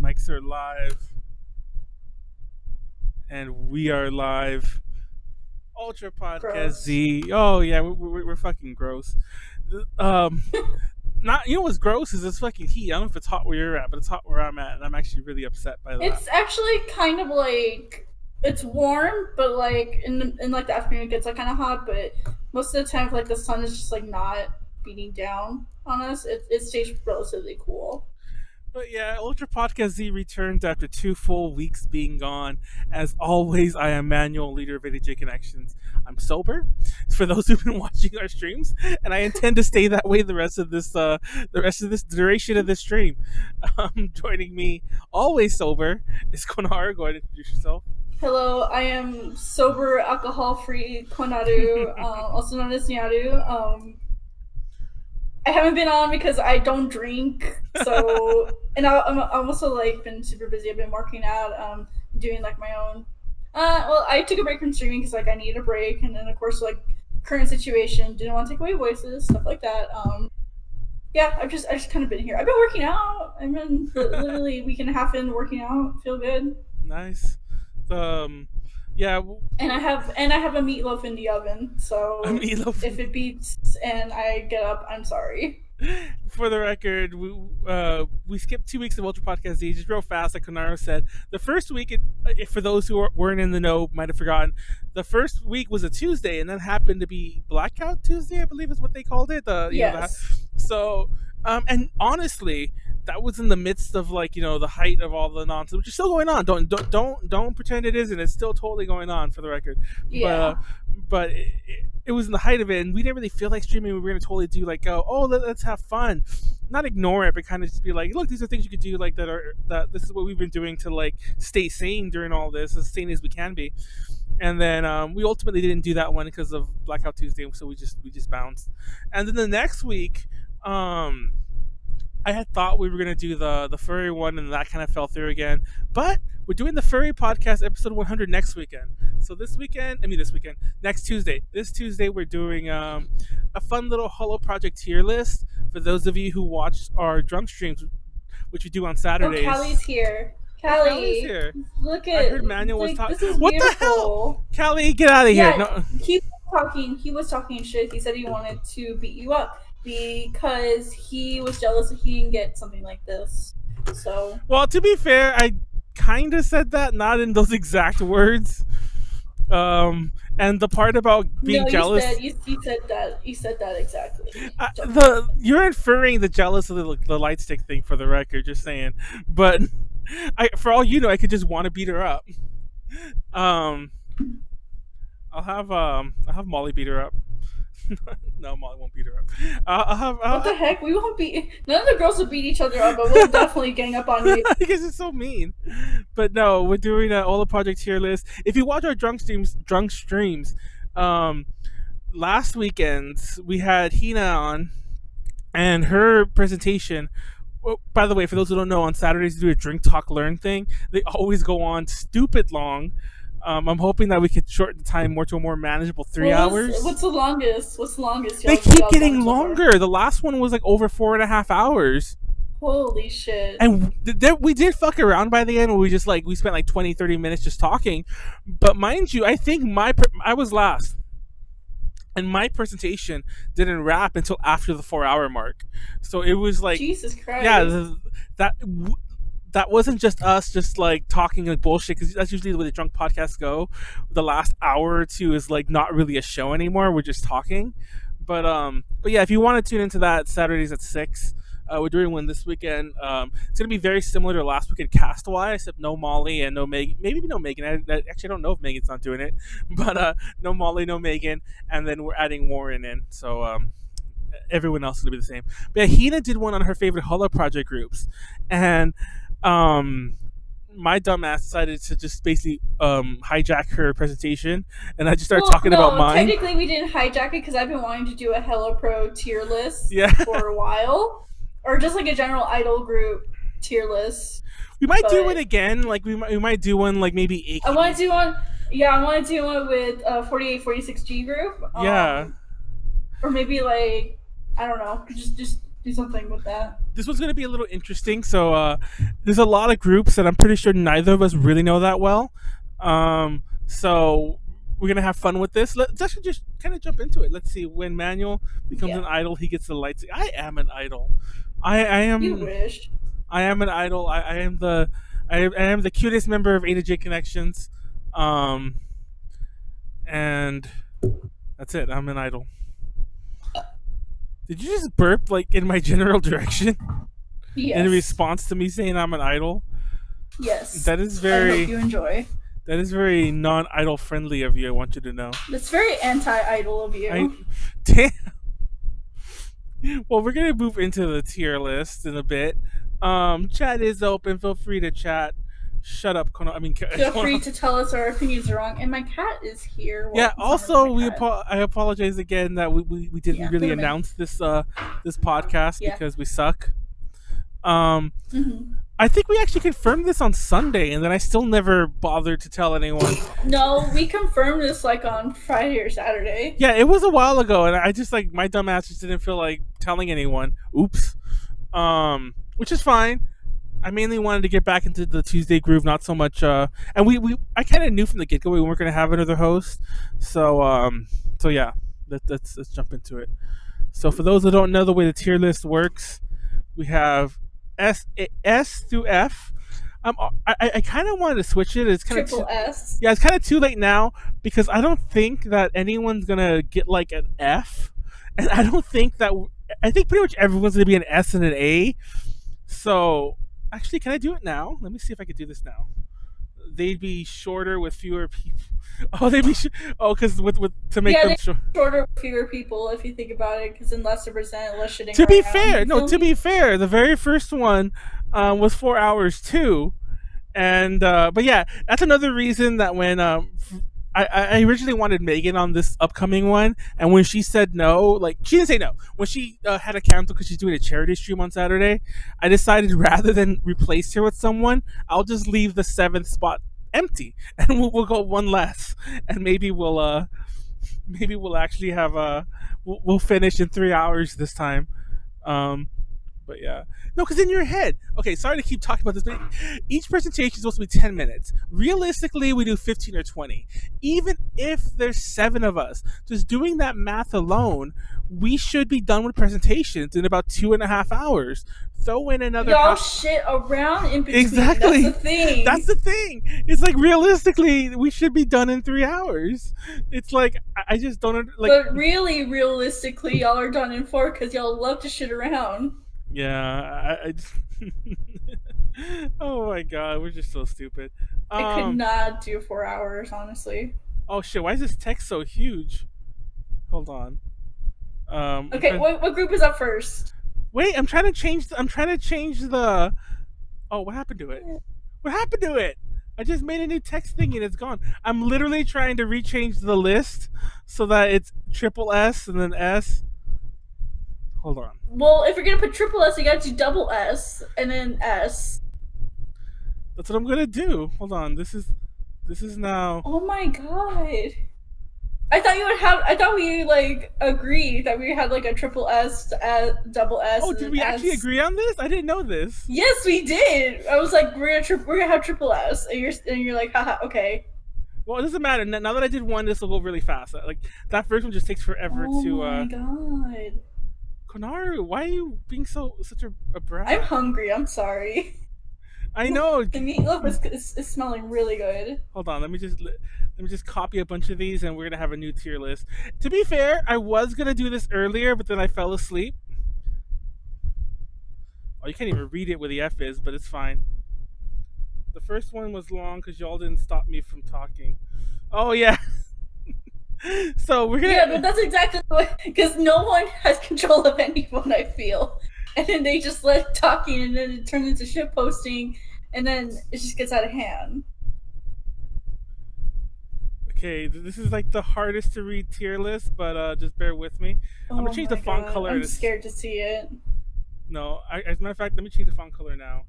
Mics are live, and we are live. Ultra Podcast Gross. Z. Oh yeah, we're fucking gross. Um, not what's gross is it's fucking heat. I don't know if it's hot where you're at, but it's hot where I'm at, and I'm actually really upset by that. It's actually kind of like it's warm, but like in like the afternoon it gets like kind of hot. But most of the time, like the sun is just like not beating down on us. It stays relatively cool. But yeah, Ultra Podcast Z returns after 2 full weeks being gone. As always, I am Manuel, leader of ADJ Connections. I'm sober, for those who've been watching our streams, and I intend to stay that way the rest of this duration of this stream. Joining me, always sober, is Konaru. Go ahead and introduce yourself. Hello, I am sober, alcohol-free Konaru, also known as Nyaru. I haven't been on because I don't drink, so and I'm also like been super busy. I've been working out, doing like my own. Well, I took a break from streaming because like I needed a break, and then of course like current situation didn't want to take away voices, stuff like that. Yeah, I just kind of been here. I've been working out. I've been literally a week and a half in working out. Feel good. Nice. Yeah. And I have a meatloaf in the oven, so if it beats and I get up, I'm sorry. For the record, we skipped 2 weeks of Ultra Podcast Z, just real fast, like Konaru said. The first week, for those who weren't in the know, might have forgotten, the first week was a Tuesday, and then happened to be Blackout Tuesday, I believe is what they called it. Yes. So, and honestly, that was in the midst of like the height of all the nonsense, which is still going on. Don't pretend it isn't. It's still totally going on, for the record. Yeah. But it was in the height of it, and we didn't really feel like streaming. We were gonna totally do like, let's have fun, not ignore it, but kind of just be like, look, these are things you could do, like that this is what we've been doing to like stay sane during all this, as sane as we can be. And then we ultimately didn't do that one because of Blackout Tuesday, so we just bounced. And then the next week, I had thought we were gonna do the furry one, and that kind of fell through again. But we're doing the furry podcast episode 100 next weekend. So this weekend, next Tuesday. This Tuesday we're doing a fun little Holo Project tier list for those of you who watch our drunk streams, which we do on Saturdays. Oh, Callie's here. Callie, here. Look at. I heard Manuel was talking. What beautiful. The hell, Callie? Get out of here! No. He was talking shit. He said he wanted to beat you up because he was jealous that he didn't get something like this. So. Well, to be fair, I kind of said that, not in those exact words. And the part about being jealous. You said that exactly. You're inferring the jealous of the light stick thing, for the record. Just saying, but for all you know, I could just want to beat her up. I'll have Molly beat her up. No, Molly won't beat her up. What the heck? We won't beat. None of the girls will beat each other up, but we'll definitely gang up on you. Because it's so mean. But no, we're doing all the project tier list. If you watch our drunk streams, last weekend we had Hina on, and her presentation. Well, by the way, for those who don't know, on Saturdays we do a drink talk learn thing. They always go on stupid long. I'm hoping that we could shorten the time more to a more manageable 3 hours. What's the longest? They keep getting longer. The last one was like over 4.5 hours. Holy shit. And we did fuck around by the end. We spent like 20-30 minutes just talking. But mind you, I think I was last. And my presentation didn't wrap until after the 4-hour mark. So it was like, Jesus Christ. Yeah, that wasn't just us just like talking like bullshit, because that's usually the way the drunk podcasts go. The last hour or two is like not really a show anymore. We're just talking. But yeah, if you want to tune into that, Saturdays at 6. We're doing one this weekend. It's gonna be very similar to last weekend cast wise, except no Molly and no Megan. Maybe no Megan. I actually don't know if Megan's not doing it, but no Molly, no Megan, and then we're adding Warren in. So everyone else is gonna be the same. But yeah, Hina did one on her favorite Holo Project groups, and my dumbass decided to just basically hijack her presentation, and I just started talking about mine. Technically, we didn't hijack it because I've been wanting to do a Hello Pro tier list for a while, or just like a general idol group tier list. We might do it again. Like we might do one like maybe AKB. I want to do one. Yeah, I want to do one with 4846G group. Yeah. Or maybe like I don't know, just do something with that. This one's going to be a little interesting. So there's a lot of groups that I'm pretty sure neither of us really know that well. So we're going to have fun with this. Let's actually just kind of jump into it. Let's see. When Manuel becomes an idol, he gets the lights. I am an idol. I am. You wish. I am an idol. I am the. I am the cutest member of A to J Connections. And that's it. I'm an idol. Did you just burp like in my general direction? Yes. In response to me saying I'm an idol? Yes. That is very. I hope you enjoy. That is very non-idol friendly of you. I want you to know. That's very anti-idol of you. Damn. Well, we're gonna move into the tier list in a bit. Chat is open. Feel free to chat. Shut up, Kono. I mean, feel free to tell us our opinions are wrong. And my cat is here. Yeah. Also, I apologize again that we didn't really announce this this podcast because we suck. I think we actually confirmed this on Sunday, and then I still never bothered to tell anyone. No, we confirmed this like on Friday or Saturday. Yeah, it was a while ago, and I just like my dumb ass just didn't feel like telling anyone. Oops. Which is fine. I mainly wanted to get back into the Tuesday groove, not so much. And I kind of knew from the get go we weren't going to have another host, so yeah, let's jump into it. So for those that don't know the way the tier list works, we have S through F. I kind of wanted to switch it. It's kind of triple S. Yeah, it's kind of too late now because I don't think that anyone's gonna get like an F, and I don't think that. I think pretty much everyone's gonna be an S and an A. So actually, can I do it now? Let me see if I could do this now. They'd be shorter with fewer people. Oh, they'd be because with to make them shorter with fewer people. If you think about it, because then less to present, less shitting. To be fair, to be fair, the very first one was 4 hours too, and but yeah, that's another reason that when I originally wanted Megan on this upcoming one, and when she said no, like she didn't say no. When she had to cancel because she's doing a charity stream on Saturday, I decided rather than replace her with someone, I'll just leave the 7th spot empty, and we'll go one less, and maybe we'll actually have we'll finish in 3 hours this time. But yeah. No, because in your head, okay, sorry to keep talking about this, but each presentation is supposed to be 10 minutes. Realistically, we do 15 or 20. Even if there's 7 of us, just doing that math alone, we should be done with presentations in about 2.5 hours. Throw in another. Y'all shit around in between. Exactly. That's the thing. That's the thing. It's like realistically, we should be done in 3 hours. It's like I just don't like. But really, realistically, y'all are done in 4 because y'all love to shit around. Yeah, I just oh my god, we're just so stupid. I could not do 4 hours, honestly. Oh shit, why is this text so huge? Hold on. Okay, what group is up first? Wait, I'm trying to change the. Oh, what happened to it? What happened to it? I just made a new text thing and it's gone. I'm literally trying to rechange the list so that it's triple S and then S. Hold on. Well, if you're gonna put triple S, you gotta do double S and then S. That's what I'm gonna do. Hold on. This is now. Oh my god! I thought you would have. I thought we like agreed that we had like a triple S, double S. Oh, did we actually agree on this? I didn't know this. Yes, we did. I was like, we're gonna have triple S, and you're like, haha, okay. Well, it doesn't matter. Now that I did one, this will go really fast. Like that first one just takes forever to. Oh my god. Konaru, why are you being such a brat? I'm hungry. I'm sorry. I know. The meatloaf is smelling really good. Hold on, let me just copy a bunch of these, and we're gonna have a new tier list. To be fair, I was gonna do this earlier, but then I fell asleep. Oh, you can't even read it where the F is, but it's fine. The first one was long because y'all didn't stop me from talking. Oh yeah. So we're gonna. Yeah, but that's exactly what, because no one has control of anyone. I feel, and then they just let talking, and then it turns into shit posting, and then it just gets out of hand. Okay, this is like the hardest to read tier list, but just bear with me. I'm gonna change the font color. I'm scared to see it. No, as a matter of fact, let me change the font color now.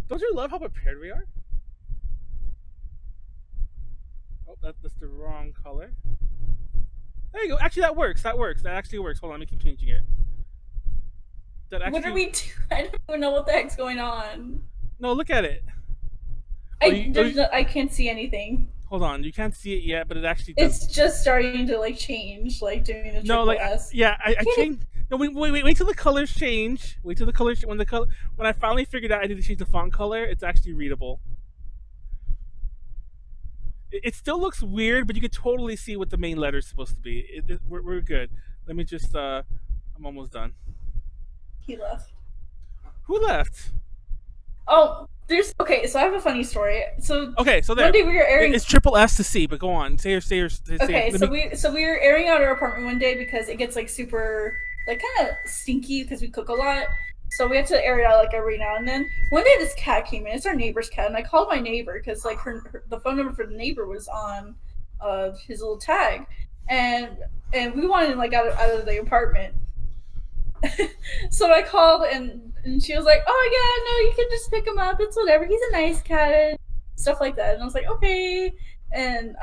Don't you love how prepared we are? Oh, that's the wrong color. There you go. Actually, that works. That actually works. Hold on, let me keep changing it. That What are actually we doing? I don't even know what the heck's going on. no. Look at it. Oh, I can't see anything. hold on. You can't see it yet, but it actually does. It's just starting to like change, like doing the No, triple like S. yeah, I changed. No, wait till the colors change. Wait till the colors when I finally figured out I need to change the font color. It's actually readable. It still looks weird, but you can totally see what the main letter is supposed to be. We're good. Let me just. I'm almost done. He left. Who left? Oh, there's okay. So I have a funny story. So Okay, so there. one day we were airing. It's triple S to C, but go on. Say your. Okay, so we were airing out our apartment one day because it gets like super like kind of stinky because we cook a lot. So we have to air it out like every now and then. One day this cat came in. It's our neighbor's cat, and I called my neighbor because like the phone number for the neighbor was on his little tag, and we wanted him like out of the apartment. So I called and she was like, "Oh yeah, no, you can just pick him up. It's whatever. He's a nice cat," and stuff like that. And I was like, "Okay." And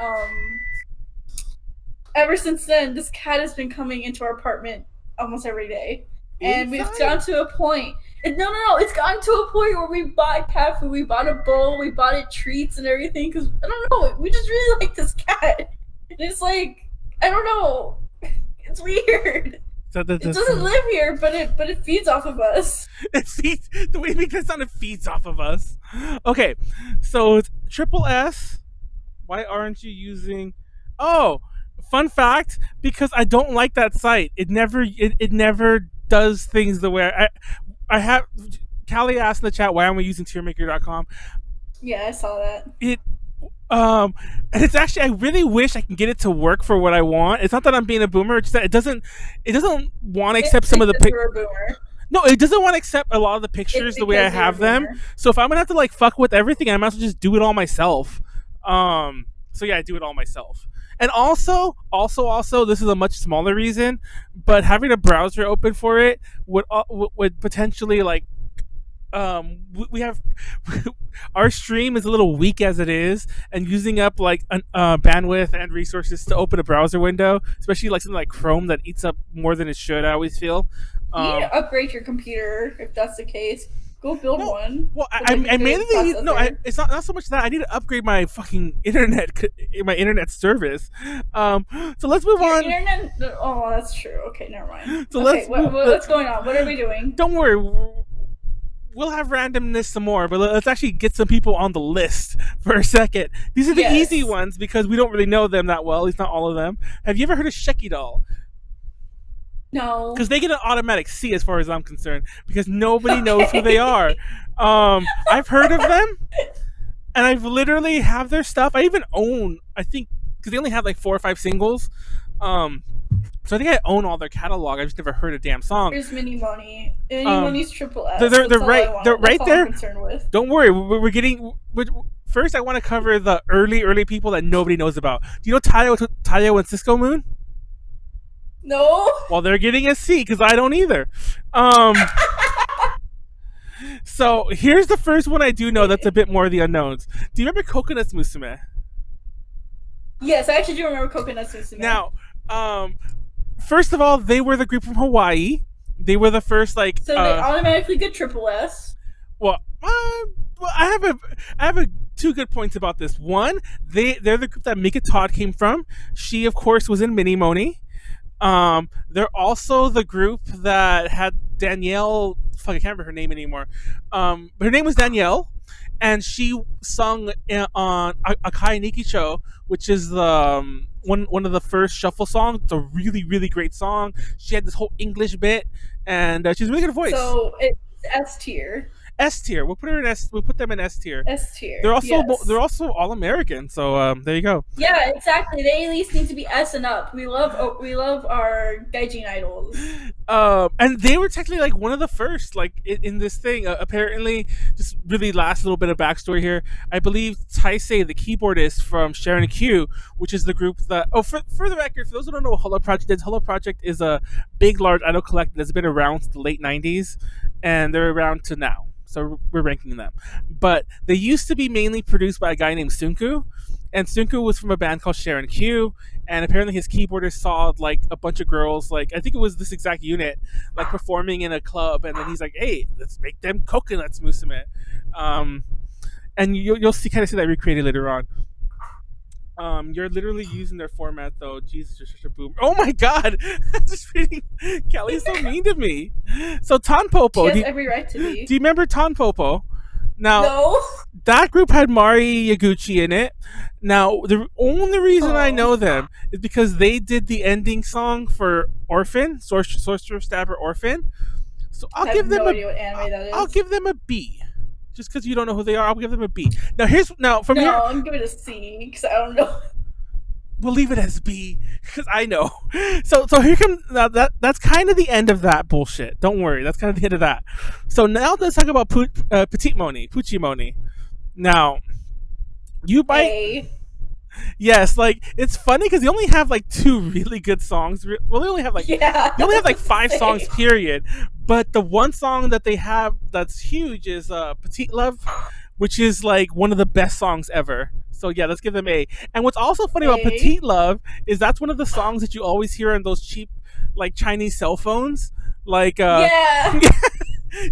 ever since then, this cat has been coming into our apartment almost every day, and we've gotten to a point. No, it's gotten to a point where we bought cat food, we bought a bowl, we bought it treats and everything because I don't know, we just really like this cat. And it's like I don't know, it's weird. It doesn't live here, but it feeds off of us. It feeds the way we make that sound. It feeds off of us. Okay, so it's triple S. Why aren't you using? Oh, fun fact, because I don't like that site. It never does things the way I have. Callie asked in the chat, why aren't we using tiermaker.com? Yeah, I saw that. And it's actually, I really wish I can get it to work for what I want. It's not that I'm being a boomer. It's that it doesn't want to accept some of the pictures. No, it doesn't want to accept a lot of the pictures the way I have them. So if I'm gonna have to like fuck with everything, I might as well just do it all myself. So yeah, I do it all myself. And also, this is a much smaller reason, but having a browser open for it would potentially like, we have our stream is a little weak as it is, and using up like bandwidth and resources to open a browser window, especially like something like Chrome that eats up more than it should. I always feel. You need to upgrade your computer if that's the case. Go build one. Well, I mainly it's not so much that I need to upgrade my fucking internet service. So let's move on. Internet? Oh, that's true. Okay, never mind. So what's going on? What are we doing? Don't worry. We'll have randomness some more, but let's actually get some people on the list for a second. These are the easy ones because we don't really know them that well. At least not all of them. Have you ever heard of Sheki Doll? No. Because they get an automatic C as far as I'm concerned, because nobody knows who they are. I've heard of them, and I've literally have their stuff. I even own, I think, because they only have like 4 or 5 singles. So I think I own all their catalog. I just never heard a damn song. Here's Mini Money. Mini Money's triple S. They're right. They're right there. I'm concerned with. Don't worry. We're getting. First, I want to cover the early people that nobody knows about. Do you know Tayo and Cisco Moon? No. Well, they're getting a C because I don't either. So here's the first one I do know that's a bit more of the unknowns. Do you remember Coconuts Musume? Yes, I actually do remember Coconuts Musume. Now, first of all, they were the group from Hawaii. They were the first like. So they automatically get triple S. Well, I have a 2 good points about this. One, they're the group that Mika Todd came from. She, of course, was in Mini Moni. They're also the group that had Danielle. Fuck, I can't remember her name anymore. But her name was Danielle, and she sung on Akai Nikicho, which is the one of the first shuffle songs. It's a really, really great song. She had this whole English bit, and she's a really good voice. So it's S tier. S tier. We'll put her in S. We'll put them in S tier. S tier. They're also all American. So there you go. Yeah, exactly. They at least need to be S and up. We love our gaijin idols. And they were technically like one of the first, like in this thing. Apparently, just really last little bit of backstory here. I believe Taisei, the keyboardist from Sharon Q, which is the group that. Oh, for the record, for those who don't know what Hello Project is, Hello Project is a big, large idol collective that's been around since the late '90s, and they're around to now. So we're ranking them. But they used to be mainly produced by a guy named Sunku. And Sunku was from a band called Sharon Q, and apparently his keyboardist saw like a bunch of girls, like I think it was this exact unit, like performing in a club, and then he's like, "Hey, let's make them coconuts, Musume." Um, and you'll see kind of see that recreated later on. You're literally using their format though. Jesus, you're such a boomer. Oh my god! Just reading. Kelly's so mean to me. So She Tanpopo. has every right to be. Do you remember Tanpopo? Now No. that group had Mari Yaguchi in it. Now the only reason I Oh, know them is because they did the ending song for Orphan, Sorcerer Stabber Orphan. So I have no idea what anime that I'll is. give them a B. Just because you don't know who they are, I'll give them a B. Now from here No, I'm giving it a C because I don't know. we'll leave it as B because I know. So here comes now that's kind of the end of that bullshit. Don't worry, that's kind of the end of that. So now let's talk about Petite Moni, Pucci Moni. Now you might A. yes, like it's funny because they only have like two really good songs. Well, Yeah. they only have like five songs Same. period. But the one song that they have that's huge is Petite Love, which is like one of the best songs ever. So yeah, let's give them A. And what's also funny about A. Petite Love is that's one of the songs that you always hear on those cheap like Chinese cell phones. Like Yeah.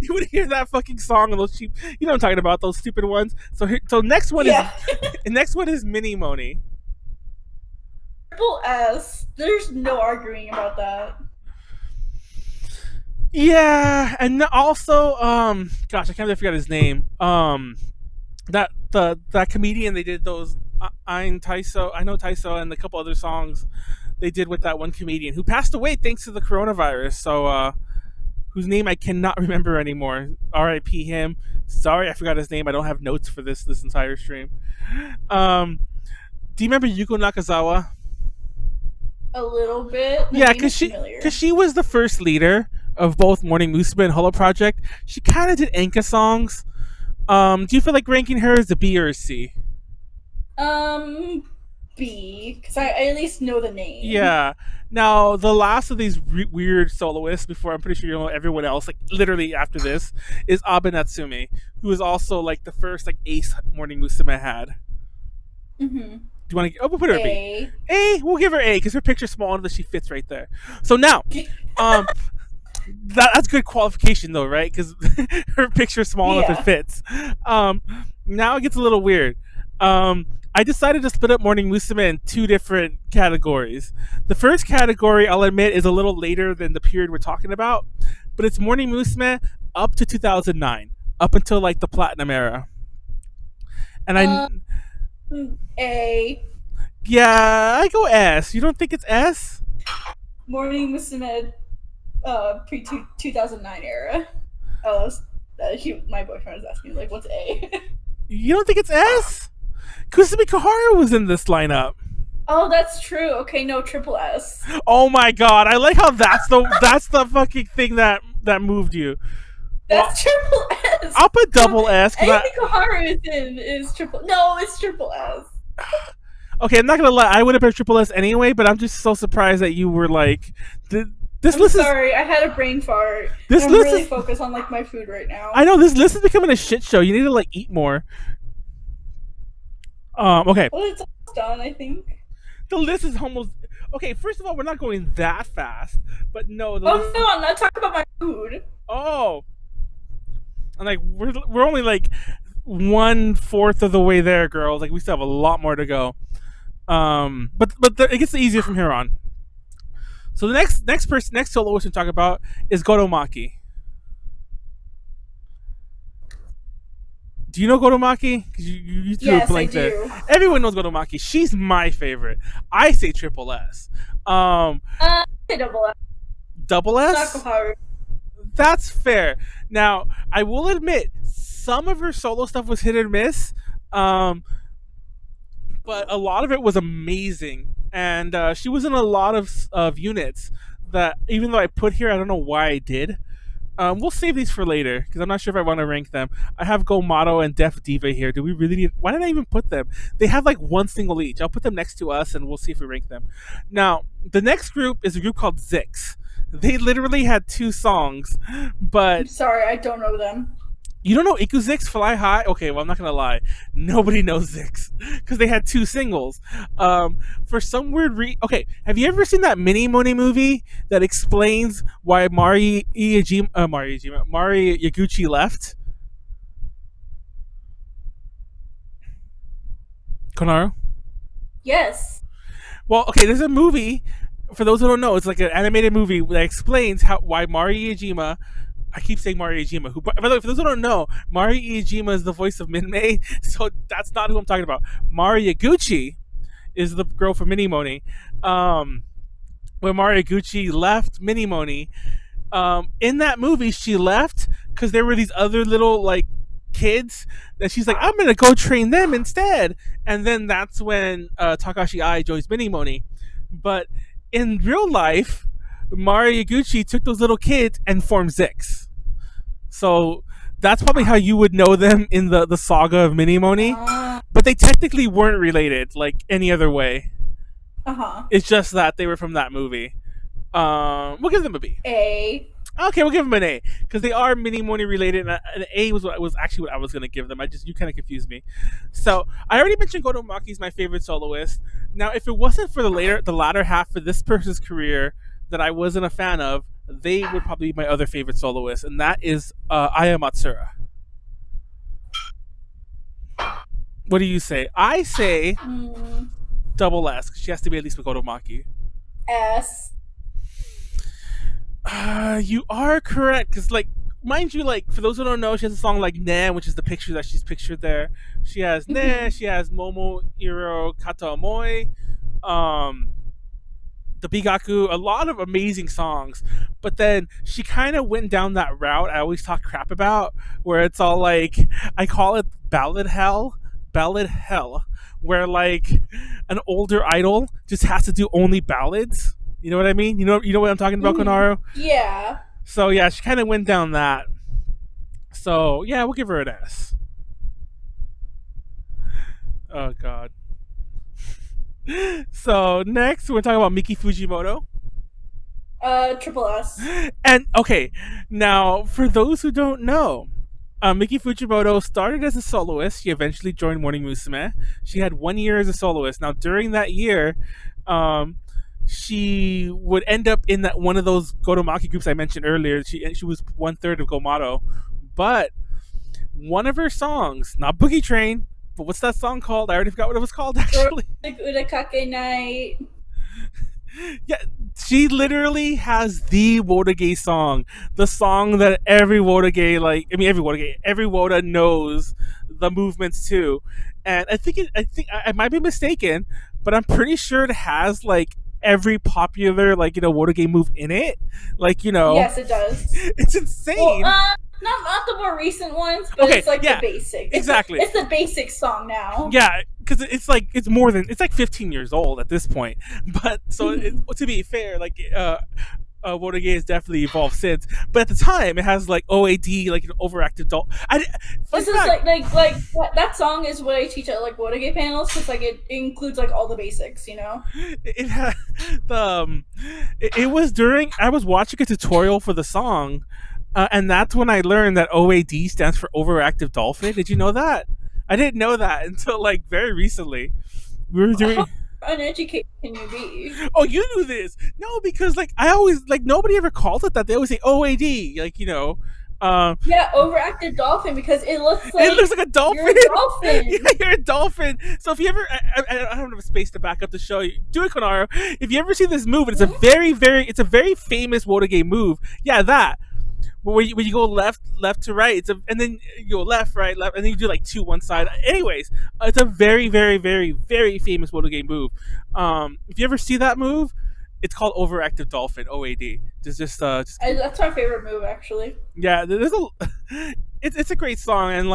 you would hear that fucking song on those cheap, you know what I'm talking about, those stupid ones. So next one is Yeah. next one is Mini Moni. Triple S. There's no arguing about that. Yeah, and also gosh, I can't believe I forgot his name. That comedian they did those I'm Taiso, I know Taiso and a couple other songs they did with that one comedian who passed away thanks to the coronavirus. So whose name I cannot remember anymore. R.I.P. him. Sorry, I forgot his name. I don't have notes for this entire stream. Um, do you remember Yuko Nakazawa? A little bit. The Yeah, name is familiar. cause she was the first leader of both Morning Musume and Hollow Project. She kind of did Enka songs. Do you feel like ranking her as a B or a C? Um, B, because I at least know the name. Yeah. Now the last of these weird soloists, before I'm pretty sure you know everyone else, like literally after this, is Abe Natsume, who is also like the first like ace Morning Musume had. Mm-hmm. Do you want to? Oh, we'll put her a B. A. A. We'll give her A because her picture's small enough that she fits right there. So now, um, that's good qualification though, right? Because her picture's small enough Yeah. it fits. Now it gets a little weird. I decided to split up Morning Musume in two different categories. The first category, I'll admit, is a little later than the period we're talking about, but it's Morning Musume up to 2009, up until like the Platinum era. And A. yeah, I go S. You don't think it's S? Morning Musume, pre 2009 era. Oh, my boyfriend was asking like, what's A? You don't think it's S? Kusumi Koharu was in this lineup. Oh, that's true. Okay, no, triple S. Oh my god, I like how that's the fucking thing that moved you. That's triple S. I'll put double S. Anything Koharu is in is triple. No, it's triple S. Okay, I'm not gonna lie. I would have put triple S anyway, but I'm just so surprised that you were like, this I'm list is. sorry, I had a brain fart. This I'm list really is. focused on like my food right now. I know this list is becoming a shit show. You need to like eat more. Okay. Well, it's almost done, I think. The list is almost. Okay, first of all, we're not going that fast, but no. Oh no, I'm not talking about my food. Oh. And like we're only like 1/4 of the way there, girls. Like we still have a lot more to go. But it gets easier from here on. So the next soloist we talk about is Goromaki. Do you know Goromaki? Because you threw a Yes, I blank there. do. Everyone knows Goromaki. She's my favorite. I say triple S. Say double S. Double It's S? not Koharu. That's fair. Now, I will admit, some of her solo stuff was hit or miss, but a lot of it was amazing. And she was in a lot of units that, even though I put here, I don't know why I did. We'll save these for later because I'm not sure if I want to rank them. I have Gomato and Def Diva here. Do we really need? Why did I even put them? They have like one single each. I'll put them next to us and we'll see if we rank them. Now, the next group is a group called Zix. They literally had two songs, but I'm sorry, I don't know them. You don't know Ikuzix Fly High? Okay, well, I'm not gonna lie. Nobody knows Zix because they had two singles. For some weird okay, have you ever seen that Mini Money movie that explains why Mari Yaguchi left? Konaru? Yes. Well, okay, there's a movie. For those who don't know, it's like an animated movie that explains why Mari Iijima. I keep saying Mari Iijima. Who, by the way, for those who don't know, Mari Iijima is the voice of Minmay, so that's not who I'm talking about. Mari Yaguchi is the girl from Minimoni. When Mari Yaguchi left Minimoni, in that movie, she left because there were these other little like kids that she's like, I'm gonna go train them instead. And then that's when Takashi Ai joins Minimoni. But in real life, Mari Yaguchi took those little kids and formed Zix. So that's probably how you would know them in the saga of Minimoni. But they technically weren't related like any other way. It's just that they were from that movie. We'll give them a B. A. Okay, we'll give them an A because they are Minimoni related, and an A was actually what I was going to give them. You kind of confused me. So I already mentioned Goto Maki's my favorite soloist. Now, if it wasn't for the latter half of this person's career that I wasn't a fan of, they would probably be my other favorite soloist, and that is Aya Matsura. What do you say? I say double S. 'Cause she has to be at least with Goto Maki. S. You are correct, because like, mind you, like for those who don't know, she has a song like "Ne," which is the picture that she's pictured there. She has "Ne," she has "Momo Iro Kata Omoi," the Bigaku, a lot of amazing songs. But then she kind of went down that route I always talk crap about, where it's all like, I call it ballad hell, where like an older idol just has to do only ballads. You know what I mean? You know what I'm talking about, Konaru? Yeah. So yeah, she kind of went down that. So yeah, we'll give her an S. Oh god. So next, we're talking about Miki Fujimoto. Triple S. And okay, now for those who don't know, Miki Fujimoto started as a soloist. She eventually joined Morning Musume. She had 1 year as a soloist. Now during that year, she would end up in that one of those Gotomaki groups I mentioned earlier. She was 1/3 of Gomato, but one of her songs, not Boogie Train, but what's that song called? I already forgot what it was called actually. Urakake Night. Yeah, she literally has the Wodage song, the song that every Wodage, every Woda knows the movements to, and I think I might be mistaken, but I'm pretty sure it has like every popular Wodage move in it. Yes, it does. It's insane. Well, not the more recent ones, but okay, it's like the basic. Exactly. It's the basic song now. Yeah, because it's like 15 years old at this point. But so to be fair, Wodage has definitely evolved since. But at the time, it has like OAD, like an overactive doll. This is like that song is what I teach at like Wodage panels, because like it includes like all the basics, you know. It had it was during I was watching a tutorial for the song, and that's when I learned that OAD stands for overactive dolphin. Did you know that? I didn't know that until like very recently. We were doing. Uneducated can you be? Oh, you knew this? No, because I always nobody ever calls it that. They always say OAD, yeah, overactive dolphin, because it looks like a dolphin. You're a dolphin. Yeah, you're a dolphin. So if you ever, I don't have a space to back up the show. Do it, Konaru. If you ever see this move, it's a very famous Wodage move. Yeah, that. When you go left to right, and then you go left, right, left, and then you do like two one side. Anyways, it's a very famous Wodage move. If you ever see that move, it's called overactive dolphin, OAD. That's my favorite move, actually. Yeah, it's a great song, and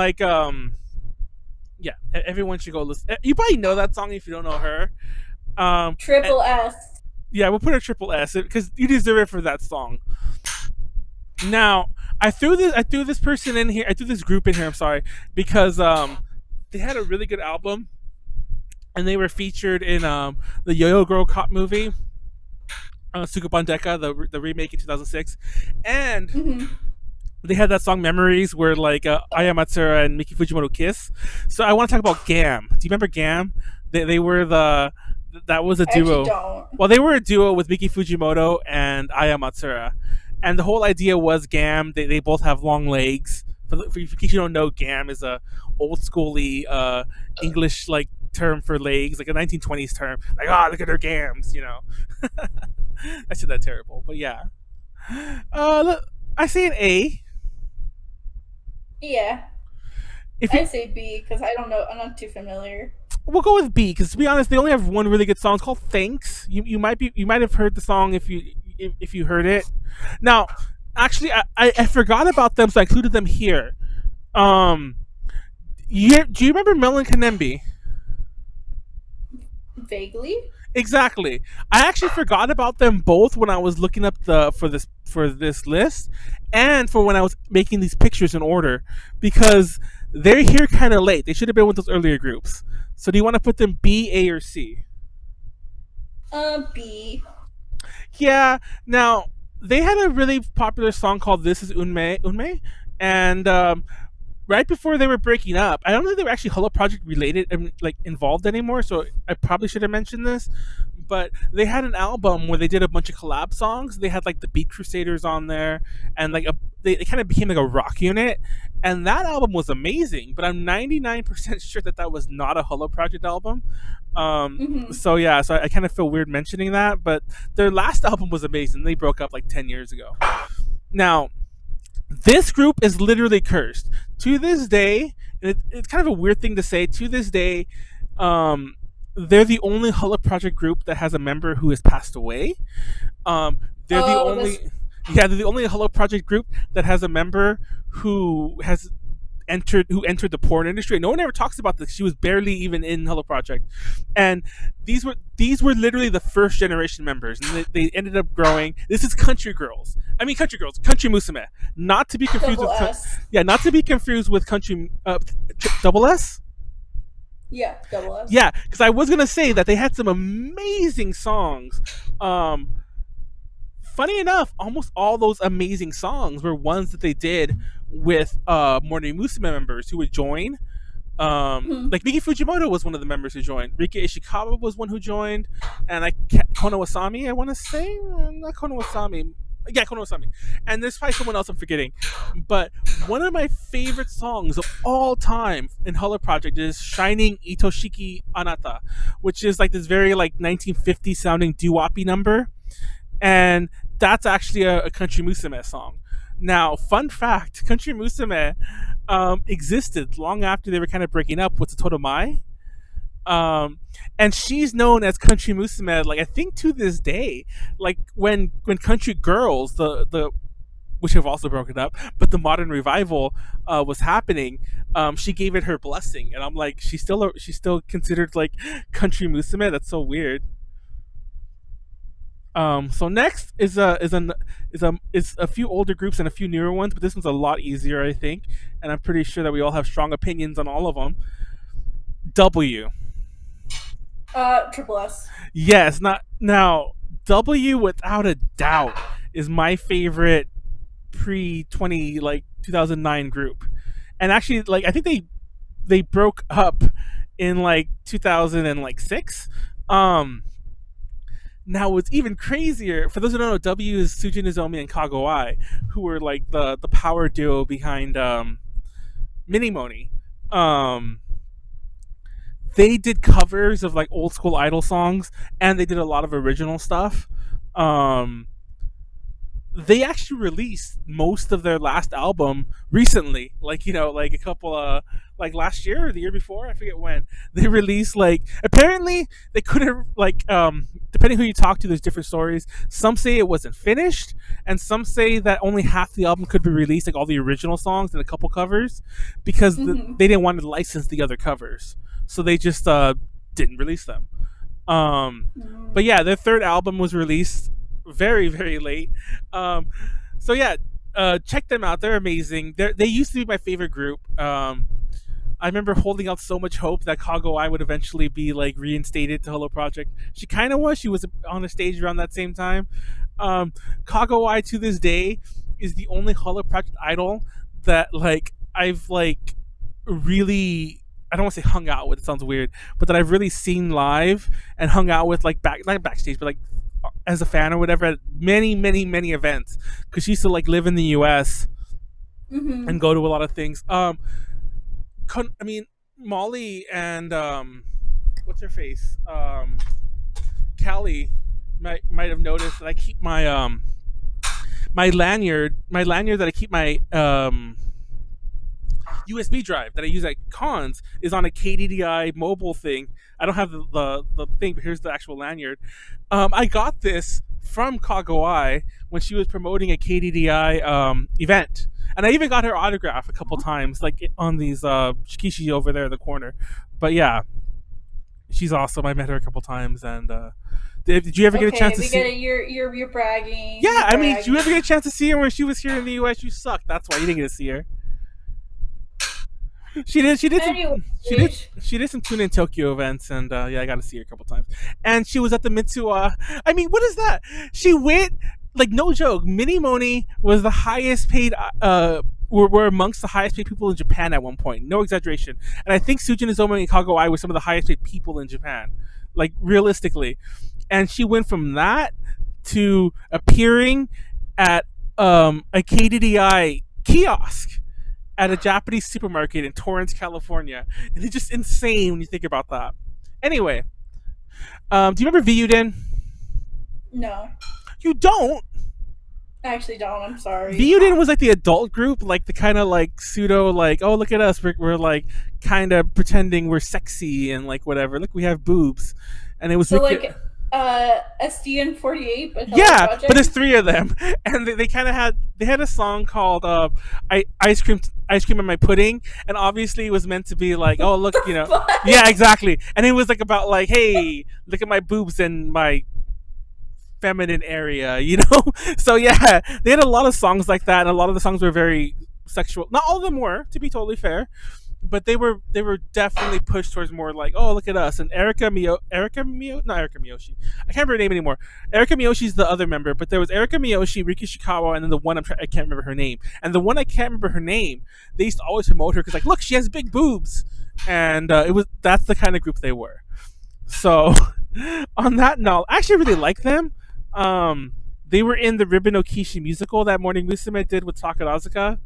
yeah, everyone should go listen. You probably know that song if you don't know her. Triple S. Yeah, we'll put a triple S because you deserve it for that song. Now, I threw this person in here. I threw this group in here. I'm sorry, because they had a really good album, and they were featured in the Yo-Yo Girl Cop movie, Sukubandeka, the remake in 2006, and They had that song Memories where like Aya Matsura and Miki Fujimoto kiss. So I want to talk about Gam. Do you remember Gam? They were that was a I actually duo. don't. Well, they were a duo with Miki Fujimoto and Aya Matsura, and the whole idea was Gam. They both have long legs. For in case you don't know, Gam is a old schooly English like term for legs, like a 1920s term. Like, look at their gams, you know. I said that terrible, but yeah. I say an A. Yeah, If you, I say B because I don't know. I'm not too familiar. we'll go with B because to be honest, they only have one really good song. It's called "Thanks." You might have heard the song if you heard it. Now, actually, I forgot about them, so I included them here. Um, do you remember Melon Kanembi? Vaguely. Exactly. I actually forgot about them both when I was looking up the for this list, and for when I was making these pictures in order, because they're here kind of late. They should have been with those earlier groups. So do you want to put them B, A, or C? B. Yeah. Now they had a really popular song called "This Is Unme," and right before they were breaking up, I don't think they were actually Hello Project related and like involved anymore. So I probably should have mentioned this, but they had an album where they did a bunch of collab songs. They had like the Beat Crusaders on there, and like they kind of became like a rock unit. And that album was amazing. But I'm 99% sure that that was not a Hello Project album. Mm-hmm. So yeah, so I kind of feel weird mentioning that, but their last album was amazing. They broke up like 10 years ago. Now, this group is literally cursed to this day. It's kind of a weird thing to say. To this day, they're the only Hello Project group that has a member who has passed away. They're the Oh, only, yeah, they're the only Hello Project group that has a member who has entered the porn industry. No one ever talks about this. She was barely even in Hello Project, and these were literally the first generation members, and they ended up growing. This is Country Girls. I mean Country Girls, Country Musume, not to be confused double with S. yeah, not to be confused with Country double S. Yeah, double S. Yeah, because I was gonna say that they had some amazing songs. Um, Funny enough, almost all those amazing songs were ones that they did with Morning Musume members who would join. Hmm. Like Miki Fujimoto was one of the members who joined. Rika Ishikawa was one who joined, and Kono Wasami, I want to say, not Kono Wasami. Yeah, Kono Wasami. And there's probably someone else I'm forgetting. But one of my favorite songs of all time in Hello Project is Shining Itoshiki Anata, which is like this very like 1950s sounding doo-woppy number. And that's actually a Country Musume song. Now, fun fact: Country Musume existed long after they were kind of breaking up with Satoto Mai, and she's known as Country Musume. Like I think to this day, like when Country Girls, the which have also broken up, but the modern revival was happening, she gave it her blessing, and I'm like, she's still considered like Country Musume. That's so weird. So next is a few older groups and a few newer ones, but this one's a lot easier, I think, and I'm pretty sure that we all have strong opinions on all of them. W. Triple S. Yes, not now. W without a doubt is my favorite pre 20 like 2009 group, and actually like I think they broke up in like 2006. Now, what's even crazier, for those who don't know, W is Sujin Izomi and Kagowai, who were like the power duo behind Minimoni. Um, they did covers of like old school idol songs, and they did a lot of original stuff. Um, they actually released most of their last album recently, like like a couple like last year or the year before, I forget when. They released like, apparently they could have like depending who you talk to, there's different stories. Some say it wasn't finished, and some say that only half the album could be released, like all the original songs and a couple covers, because Mm-hmm. they didn't want to license the other covers, so they just didn't release them. But yeah, their third album was released very very late. Um, so yeah, check them out. They're amazing. They used to be my favorite group. I remember holding out so much hope that Kago I would eventually be like reinstated to Hello Project. She kind of was. She was on a stage around that same time. Kago I to this day is the only Hollow Project idol that like I've like really, I don't want to say hung out with. It sounds weird, but that I've really seen live and hung out with, like back not backstage, but like as a fan or whatever at many events, because she used to like live in the U.S. Mm-hmm. and go to a lot of things. I mean, Molly and what's her face, Callie might have noticed that I keep my lanyard that I keep my USB drive that I use at cons is on a KDDI mobile thing. I don't have the thing, but here's the actual lanyard. I got this from Kagawai when she was promoting a KDDI event. And I even got her autograph a couple times, like on these Shikishi over there in the corner. But yeah, she's awesome. I met her a couple times, and did you ever get a chance Okay, to we see? get it. You're bragging. Yeah, You're I mean, did you ever bragging. get a chance to see her when she was here in the U.S.? You sucked. That's why you didn't get to see her. She did. She did some. Anyway, She did some Tune in Tokyo events, and yeah, I got to see her a couple times. And she was at the Mitsuwa. I mean, what is that? She went, like, no joke. Mini Moni was the highest paid. Were amongst the highest paid people in Japan at one point. No exaggeration. And I think Sujin Izoma and Kagawai were some of the highest paid people in Japan, like realistically. And she went from that to appearing at a KDDI kiosk at a Japanese supermarket in Torrance, California. And it's just insane when you think about that. Anyway, do you remember Vyuden? no, You don't? I actually don't. I'm sorry. Vyuden was like the adult group, like the kind of like pseudo, like, oh, look at us. We're like kind of pretending we're sexy and like whatever. Look, we have boobs. And it was So Ricky. like, SDN48, but Yeah, Project. but there's three of them, and they kind of had a song called ice cream in my pudding," and obviously it was meant to be like, oh look, you know, Fuck? yeah, exactly, and it was like about like, hey, look at my boobs and my feminine area, you know. So yeah, they had a lot of songs like that, and a lot of the songs were very sexual. Not all of them were, to be totally fair, but they were definitely pushed towards more like, oh look at us. And not Erika Miyoshi, I can't remember her name anymore. Erika Miyoshi's the other member, but there was Erika Miyoshi, Riki Shikawa, and then the one I can't remember her name. And the one I can't remember her name, they used to always promote her because like, look, she has big boobs, and that's the kind of group they were. So on that note, I actually really like them. They were in the Ribbon Okishi musical that Morning Musume did with Takarazuka.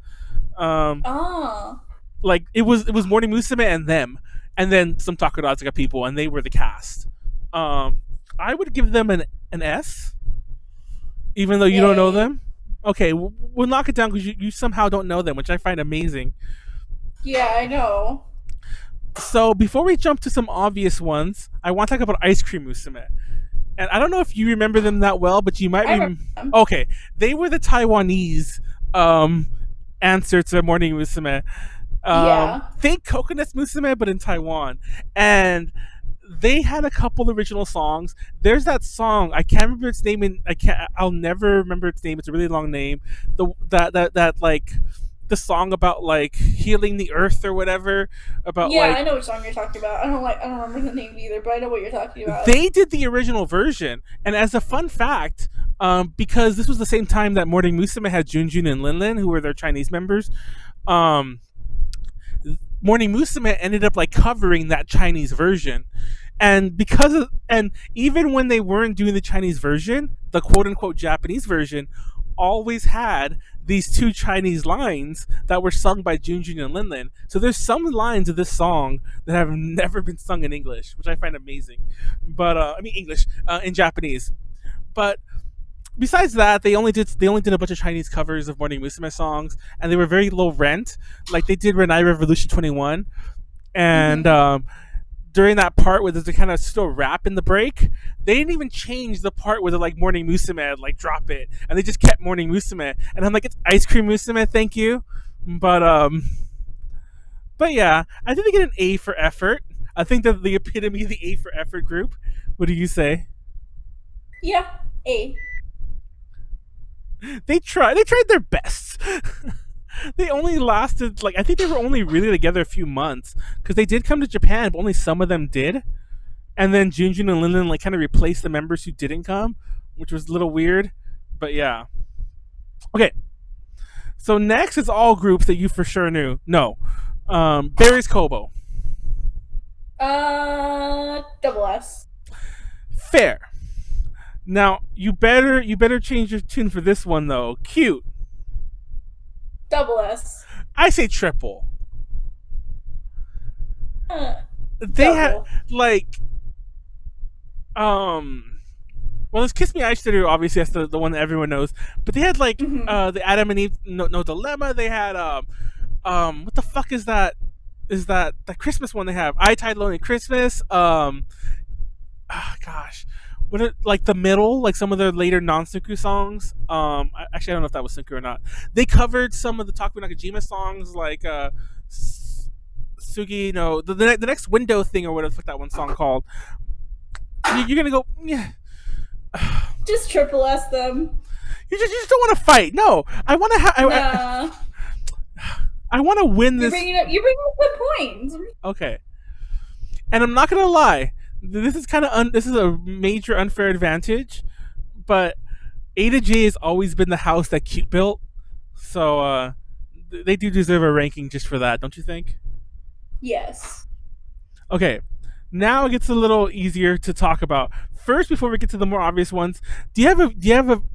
Um, Oh, like it was Morning Musume and them, and then some Takarazuka people, and they were the cast. I would give them an S, even though you don't know yay. them. Okay, we'll knock it down because you somehow don't know them, which I find amazing. Yeah, I know. So before we jump to some obvious ones, I want to talk about Ice Cream Musume. And I don't know if you remember them that well, but you might I remember them. okay. They were the Taiwanese answer to Morning Musume. Yeah. Think Coconuts Musume, but in Taiwan. And they had a couple original songs. There's that song, I can't remember its name, and I'll never remember its name. It's a really long name. That like the song about like healing the earth or whatever, about Yeah, like I know what song you're talking about. I don't remember the name either, but I know what you're talking about. they did the original version. And as a fun fact, because this was the same time that Morning Musume had Junjun and Linlin, who were their Chinese members, um, Morning Musume ended up like covering that Chinese version. And even when they weren't doing the Chinese version, the quote unquote Japanese version always had these two Chinese lines that were sung by Junjun and Linlin. So there's some lines of this song that have never been sung in English, which I find amazing. But I mean English in Japanese. But besides that, they only did a bunch of Chinese covers of Morning Musume songs, and they were very low rent. Like they did Renai Revolution 21, and Mm-hmm. during that part where there's a kind of still rap in the break, they didn't even change the part where they're like Morning Musume, like drop it, and they just kept Morning Musume, and I'm like, it's Ice Cream Musume, thank you, but yeah, I think they get an A for effort. I think they're the epitome of the A for effort group. What do you say? Yeah, A. They tried their best. They only lasted like, I think they were only really together a few months because they did come to Japan, but only some of them did. And then Junjun and Linlin like kind of replaced the members who didn't come, which was a little weird. But yeah. Okay. So next is all groups that you for sure knew. No, Barry's Kobo. Double S. Fair. Now you better change your tune for this one though. Cute. Double S. I say triple. They had Double. like well, it's Kiss Me I Should Do, obviously that's the one that everyone knows. But they had like the Adam and Eve no Dilemma. They had what the fuck is that? Is that the Christmas one they have? I Tied Lonely Christmas. Gosh, what are, like the middle, like some of their later non-Sunku songs. Actually, I don't know if that was Sunku or not. They covered some of the Taku Nakajima songs, like Sugi. No, the next window thing or whatever the fuck that one song called. You're gonna go, yeah. Just triple S them. You just don't want to fight. No, I want to. Nah. I want to win You're this. bringing up good points. Okay, and I'm not gonna lie. This is kind of this is a major unfair advantage, but A to J has always been the house that Cute built, so they do deserve a ranking just for that, don't you think? Yes. Okay, now it gets a little easier to talk about. First, before we get to the more obvious ones, do you have a?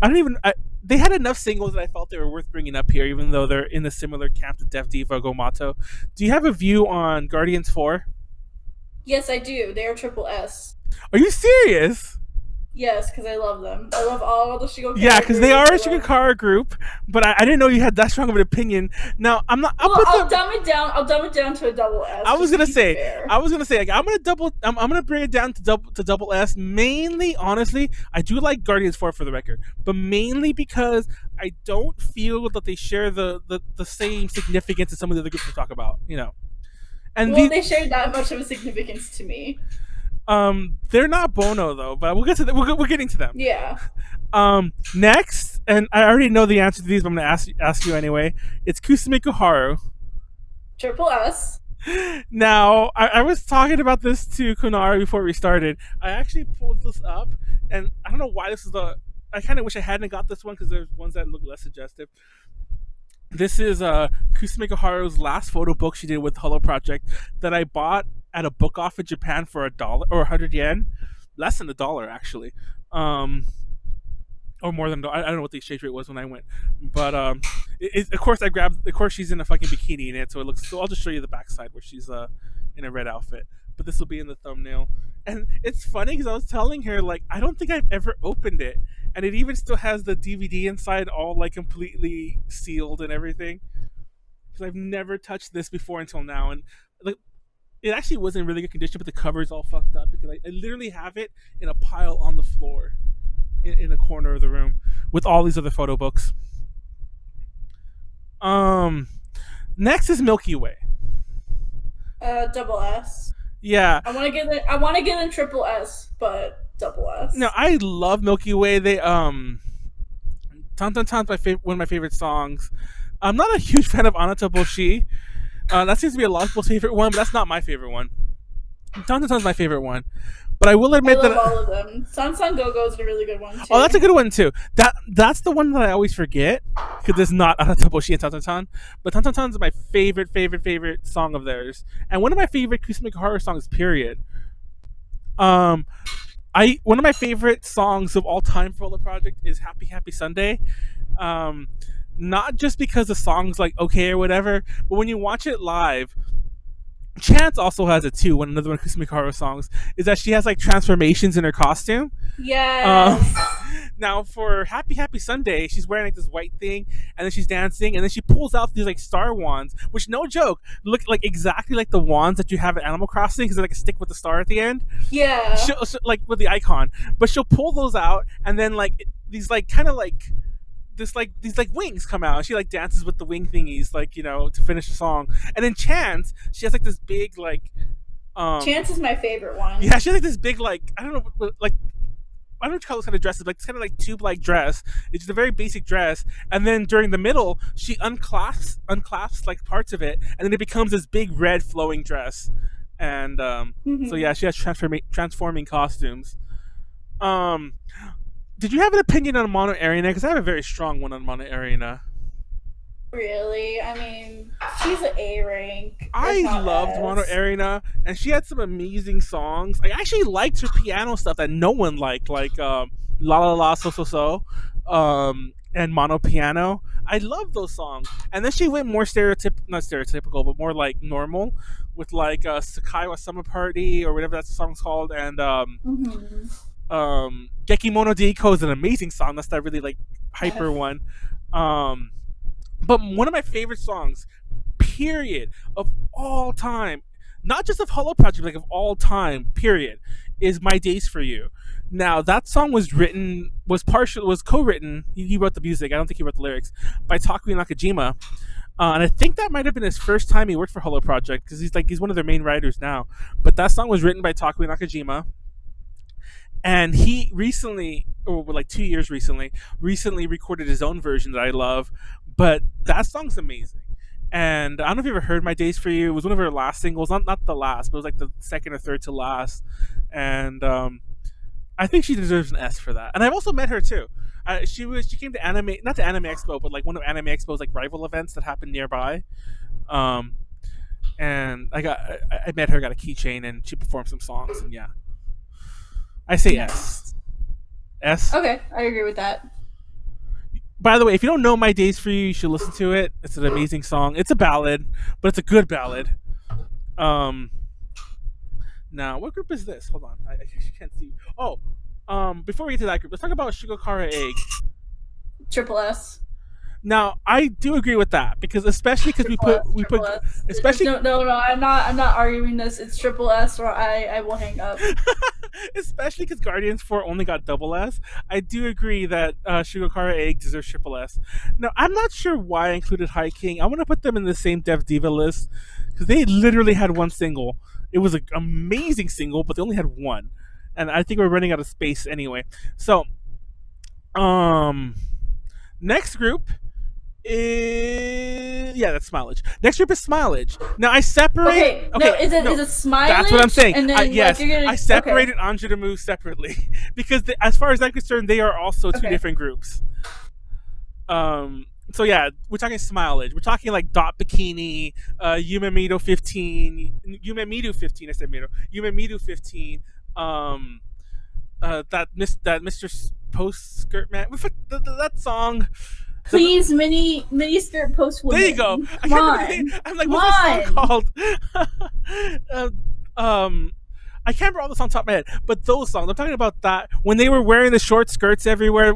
I don't even. They had enough singles that I felt they were worth bringing up here, even though they're in a similar camp to Def Diva, Gomato. Do you have a view on Guardians 4? Yes, I do. They are triple S. Are you serious? Yes, because I love them. I love all the Shigokara. Yeah, because they are a groups. Shigokara group, but I didn't know you had that strong of an opinion. Now I'm not. I'll dumb it down. I'll dumb it down to a double S. I was gonna say. Fair. Like, I'm gonna bring it down to double S. Mainly, honestly, I do like Guardians 4 for the record, but mainly because I don't feel that they share the same significance as some of the other groups we talk about. You know, and well, they share that much of a significance to me. They're not Bono though, but we'll get to we're getting to them. Yeah. Next, and I already know the answer to these, but I'm gonna ask you anyway. It's Kusumi Koharu. Triple S. Now, I was talking about this to Konaru before we started. I actually pulled this up, and I don't know why this is the. I kind of wish I hadn't got this one because there's ones that look less suggestive. This is Kusumi Koharu's last photo book she did with Hello Project that I bought at a book off in Japan for $1 or 100 yen, less than $1 actually, or more than I don't know what the exchange rate was when I went, but of course I grabbed. Of course she's in a fucking bikini in it, so it looks. So I'll just show you the backside where she's in a red outfit. But this will be in the thumbnail, and it's funny because I was telling her like I don't think I've ever opened it, and it even still has the DVD inside, all like completely sealed and everything. Because I've never touched this before until now, and like it actually was in really good condition, but the cover's all fucked up because I literally have it in a pile on the floor in a corner of the room with all these other photo books. Next is Milky Way. Double S. Yeah. I want to get in triple S, but double S. No, I love Milky Way. They Tan Tan Tan's one of my favorite songs. I'm not a huge fan of Anata Boshi. That seems to be a lot of people's favorite one, but that's not my favorite one. Tan Tan Tan's my favorite one. But I will admit I love that all of them. San San Go Go is a really good one too. Oh, that's a good one too. That's the one that I always forget because it's not Anata Boshi and Tan Tan Tan. But Tan Tan Tan is my favorite song of theirs, and one of my favorite Kusumi Koharu songs. Period. One of my favorite songs of all time for the project is Happy Happy Sunday. Not just because the song's like okay or whatever, but when you watch it live. Chance also has it too. Another one of Kusumi Koharu's songs is that she has like transformations in her costume. Yes. Now for Happy Happy Sunday, she's wearing like this white thing, and then she's dancing, and then she pulls out these like star wands, which no joke look like exactly like the wands that you have at Animal Crossing, because they're like a stick with the star at the end. Yeah. She'll, like with the icon, but she'll pull those out, and then like these like kind of like. These wings come out and she like dances with the wing thingies like to finish the song. And then Chance, she has like this big like Chance is my favorite one. Yeah, she has like this big like I don't know like I don't know what you call this kind of dress, like this kind of like tube like dress. It's just a very basic dress, and then during the middle she unclasps like parts of it, and then it becomes this big red flowing dress. And so yeah, she has transforming costumes. Did you have an opinion on Mono Arena? Because I have a very strong one on Mono Arena. Really? I mean, she's an A rank, if I not loved Mono S. Arena, and she had some amazing songs. I actually liked her piano stuff that no one liked, like La La La So So So, and Mono Piano. I love those songs. And then she went more not stereotypical, but more like normal, with like Sakaiwa Summer Party or whatever that song's called, and Mm-hmm. Gekimono Deiko is an amazing song. That's that really like hyper Yes. one. Um, but one of my favorite songs, period, of all time, not just of Hollow Project, like of all time, period, is My Days for You. Now that song was co-written. He wrote the music. I don't think he wrote the lyrics by Takuya Nakajima, and I think that might have been his first time he worked for Hollow Project because he's one of their main writers now. But that song was written by Takuya Nakajima, and he recently, or like 2 years recently recorded his own version that I love. But that song's amazing. And I don't know if you ever heard "My Days for You." It was one of her last singles, not the last, but it was like the second or third to last. And I think she deserves an S for that. And I've also met her too. She came to anime, not to Anime Expo, but like one of Anime Expo's like rival events that happened nearby. Um, and I met her, got a keychain, and she performed some songs. And yeah, I say S. Nice. S. Okay, I agree with that. By the way, if you don't know "My Days for You," you should listen to it. It's an amazing song. It's a ballad, but it's a good ballad. Um, Now, what group is this? Hold on, I can't see. Oh, before we get to that group, let's talk about Shigokara Egg. Triple S. Now, I do agree with that because especially because Triple S. we Triple put S. There's especially no. I'm not arguing this. It's triple S, or I will hang up. especially because Guardians 4 only got double S. I do agree that Shigokara Egg deserves triple S. Now, I'm not sure why I included High King. I want to put them in the same Dev Diva list because they literally had one single. It was an amazing single, but they only had one, and I think we're running out of space anyway. So, um, next group is, yeah, that's Smilage. Next group is Smilage. Now I separate. Okay, Okay, no, is it no, is it Smilage? that's what I'm saying. And then Yes, like, you're gonna, I separated Anjuramu separately because as far as I'm concerned, they are also two Okay. different groups. So yeah, we're talking Smilage. We're talking like Dot Bikini, Yumemido 15, Yumemido 15. I said Mido. Yumemido 15. That Mr. Post Skirt Man. That song. Please, mini skirt post women. There you go. Come on. I'm like, Come what's that song on. called? uh, I can't remember all the songs off the top of my head, but those songs. I'm talking about that when they were wearing the short skirts everywhere.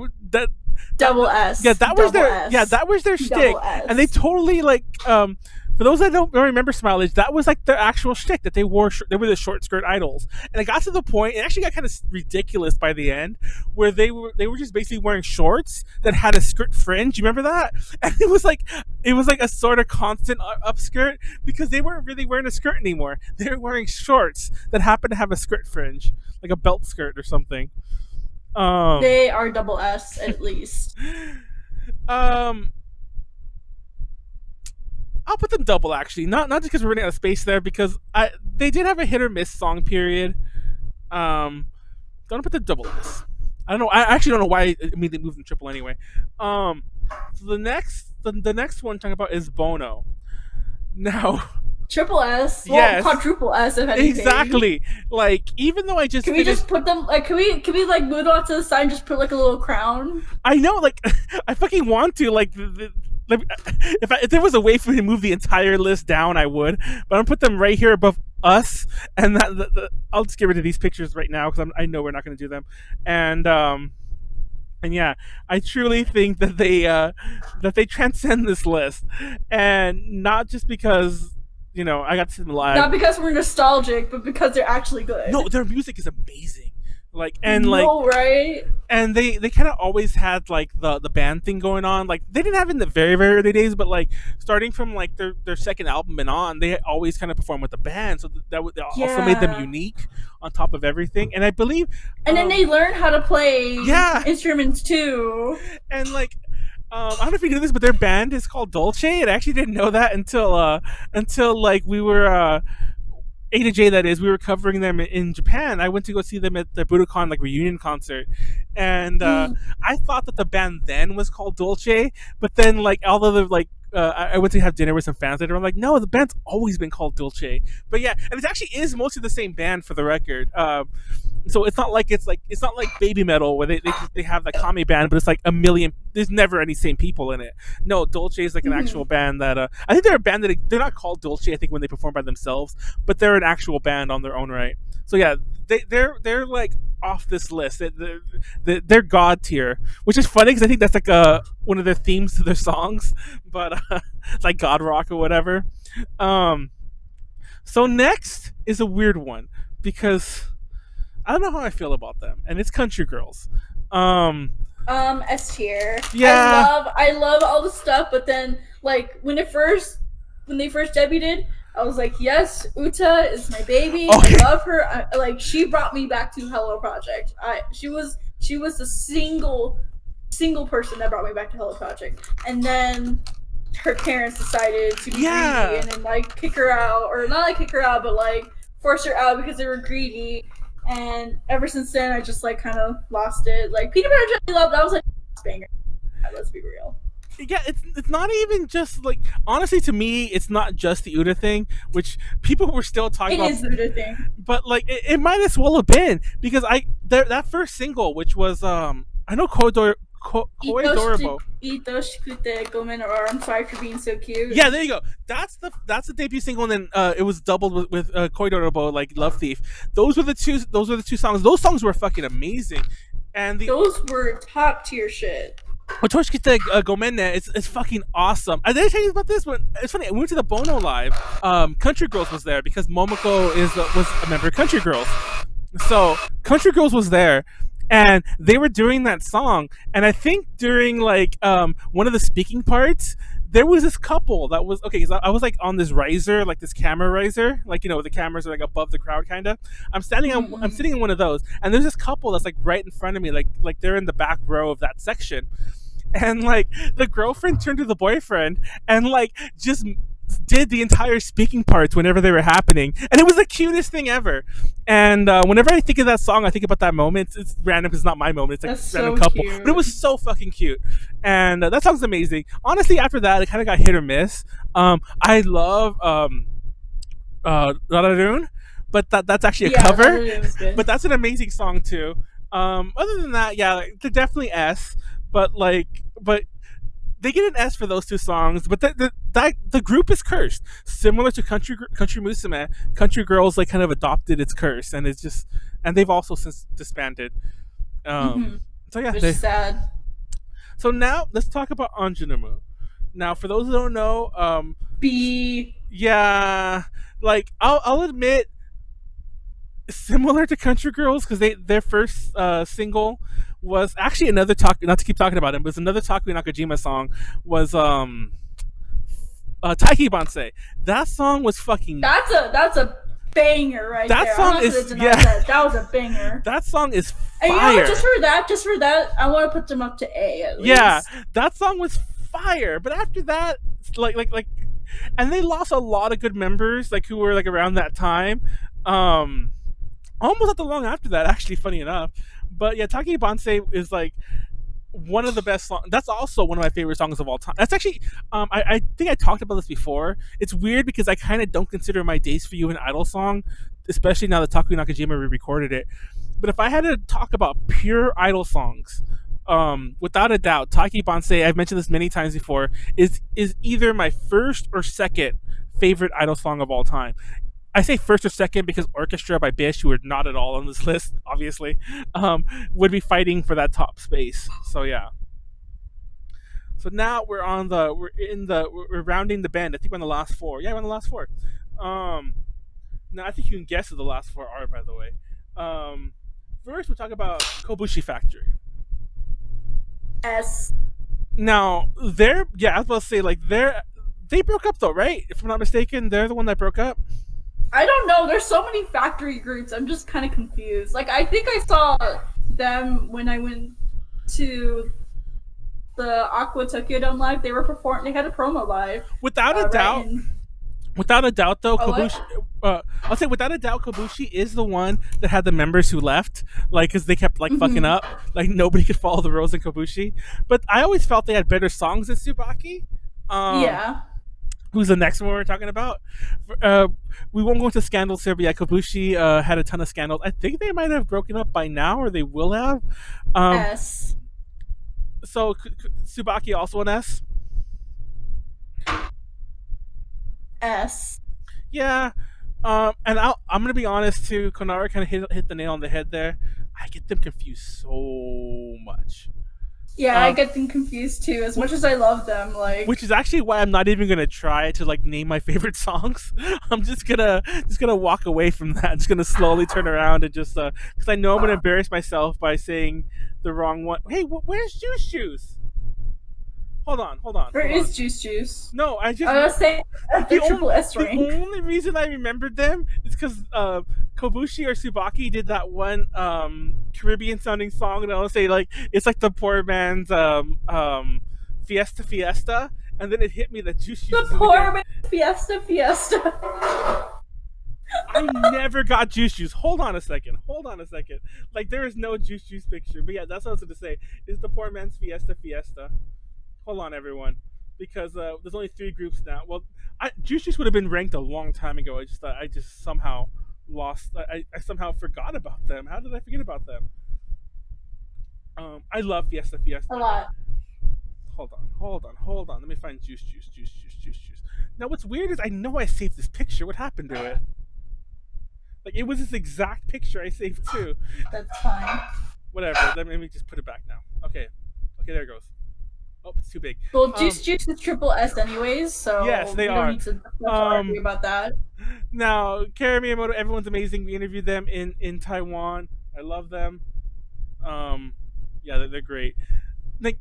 Double S. Yeah, that was Double their S. yeah, that was their shtick, Double S. and they totally like for those that don't remember Smilage, that was like their actual shtick that they wore. They were the short skirt idols, and it got to the point. It actually got kind of ridiculous by the end, where they were just basically wearing shorts that had a skirt fringe. You remember that? And it was like a sort of constant upskirt because they weren't really wearing a skirt anymore. They were wearing shorts that happened to have a skirt fringe, like a belt skirt or something. They are double S at least. I'll put them double actually. Not just because we're running out of space there, because they did have a hit or miss song period. Gonna put the double S. I don't know. I actually don't know why I immediately moved them triple anyway. So the next one talking about is Bono. Now, Triple S. Well, yes, quadruple S if anything. exactly. Like even though I just Can we just put them like can we like move it on to the side and just put like a little crown? I know, like I fucking want to like. Like, if there was a way for me to move the entire list down, I would. But I'm gonna put them right here above us, and I'll just get rid of these pictures right now because I know we're not gonna do them. And yeah, I truly think that they transcend this list, and not just because I got to see them live. Not because we're nostalgic, but because they're actually good. No, their music is amazing. Right? And they kind of always had like the band thing going on. Like they didn't have it in the very very early days, but like starting from like their second album and on, they always kind of performed with the band, so that also made them unique on top of everything. And I believe, and then they learned how to play instruments too. And like. I don't know if you knew this, but their band is called Dolce, and I actually didn't know that until like we were A to J, that is, we were covering them in Japan. I went to go see them at the Budokan like reunion concert, and I thought that the band then was called Dolce, but then like all the like I went to have dinner with some fans later. I'm like, no, the band's always been called Dulce. But yeah, and it actually is mostly the same band for the record. So it's not like it's not like baby metal where they have the Kami band, but it's like a million. There's never any same people in it. No, Dulce is like an actual band that I think they're a band that they're not called Dulce. I think when they perform by themselves, but they're an actual band on their own right. So yeah, they're like off this list. They're god tier, which is funny because I think that's like one of their themes to their songs, but it's like god rock or whatever. So next is a weird one because I don't know how I feel about them, and it's Country Girls. S tier. Yeah. I love all the stuff, but then like when they first debuted, I was like, yes, Uta is my baby. Okay. I love her. Like she brought me back to Hello Project. She was the single person that brought me back to Hello Project, and then her parents decided to be greedy and then like kick her out, or not like kick her out, but like force her out because they were greedy. And ever since then, I just like kind of lost it. Like Peanut Butter Jelly Love, that was like a banger. Let's be real. Yeah, it's not even just like, honestly, to me, it's not just the Uta thing, which people were still talking about. It is the Uta thing, but like it might as well have been because that first single, which was I know Koidorabo. Itoshikute Gomen, or I'm sorry for being so cute. Yeah, there you go. That's the debut single, and then it was doubled with Koidorabo, like Love Thief. Those were the two songs. Those songs were fucking amazing, and those were top tier shit. Otoshikite Gomenne, it's fucking awesome. I didn't tell you about this, but it's funny. I went to the Bono live. Country Girls was there because Momoko was a member of Country Girls. So Country Girls was there, and they were doing that song. And I think during like one of the speaking parts, there was this couple that was okay. Cause I was like on this riser, like this camera riser, like the cameras are like above the crowd, kind of. I'm sitting in one of those, and there's this couple that's like right in front of me, like they're in the back row of that section, and like the girlfriend turned to the boyfriend and like just did the entire speaking parts whenever they were happening, and it was the cutest thing ever. And whenever I think of that song, I think about that moment. It's random because it's not my moment. It's like That's a random so couple, cute. but it was so fucking cute. And that song's amazing. Honestly, after that, it kind of got hit or miss. I love Rararun, but that's actually a cover. But that's an amazing song too. Other than that, yeah, they're definitely S. But they get an S for those two songs, but the group is cursed. Similar to Country Musume, Country Girls like kind of adopted its curse, and they've also since disbanded. So yeah, which is sad. So now let's talk about Anjunamu. Now, for those who don't know, yeah, like I'll admit, similar to Country Girls, because their first single was actually another not to keep talking about it, but it was another Taku Nakajima song, was Taiki Bansei. That song was fucking that's a banger right that there. Song is that was a banger. That song is fire. And just for that, I want to put them up to A at least. Yeah, that song was fire. But after that, like and they lost a lot of good members, like who were like around that time. Almost not that long after that, actually, funny enough. But yeah, Taki Bansei is like one of the best songs. That's also one of my favorite songs of all time. That's actually, I think I talked about this before. It's weird because I kind of don't consider My Days for You an idol song, especially now that Taku Nakajima re-recorded it. But if I had to talk about pure idol songs, without a doubt, Taki Bansei, I've mentioned this many times before, is either my first or second favorite idol song of all time. I say first or second because Orchestra by Bish, who are not at all on this list, obviously, would be fighting for that top space. So yeah. So now we're rounding the bend. I think we're on the last four. Yeah, we're on the last four. Now I think you can guess who the last four are, by the way. First, we'll talk about Kobushi Factory. S. Now I was about to say they broke up though, right? If I'm not mistaken, they're the one that broke up. I don't know. There's so many factory groups. I'm just kind of confused. Like, I think I saw them when I went to the Aqua Tokyo Dome live. They had a promo live. Without a doubt, though, Kobushi. I'll say without a doubt, Kobushi is the one that had the members who left, like, because they kept fucking up. Like nobody could follow the rules in Kobushi. But I always felt they had better songs than Tsubaki. Um, Yeah. who's the next one we're talking about? Uh, we won't go into scandals here, but yeah, Kobushi had a ton of scandals. I think they might have broken up by now, or they will have. Um, S. so Tsubaki also an S. S. Yeah. And I'm gonna be honest too. Konaru kind of hit the nail on the head there. I get them confused so much. Yeah, I Um, get them confused too. As much as I love them, which like, is actually why I'm not even gonna try to like name my favorite songs. I'm just gonna walk away from that. I'm just gonna slowly turn around and just because I know I'm gonna embarrass myself by saying the wrong one. Hey, where's Juice Juice? Hold on, hold on, where hold on. is Juice Juice? No, I just I was saying at the triple S the rank. only reason I remembered them is because Kobushi or Tsubaki did that one Caribbean sounding song, and I'll say like it's like the poor man's Fiesta Fiesta, and then it hit me that Juice The Juice is poor again. man Fiesta Fiesta. I never got Juice Juice. Hold on a second. Hold on a second. Like there is no Juice Juice picture, but yeah, that's what I was going to say. It's the poor man's Fiesta Fiesta. Hold on, everyone, because there's only 3 groups now. Well, Juice Juice would have been ranked a long time ago. I just somehow lost. I somehow forgot about them. How did I forget about them? I love Fiesta Fiesta. A lot. Hold on. Let me find Juice. Now, what's weird is I know I saved this picture. What happened to it? Like it was this exact picture I saved too. That's fine. Whatever. Let me just put it back now. Okay, there it goes. Oh, it's too big. Well, Juice Juice is triple S anyways, so yes, they we are. don't need to argue about that. Now, Kara Miyamoto, everyone's amazing. We interviewed them in Taiwan. I love them. Yeah, they're great. Like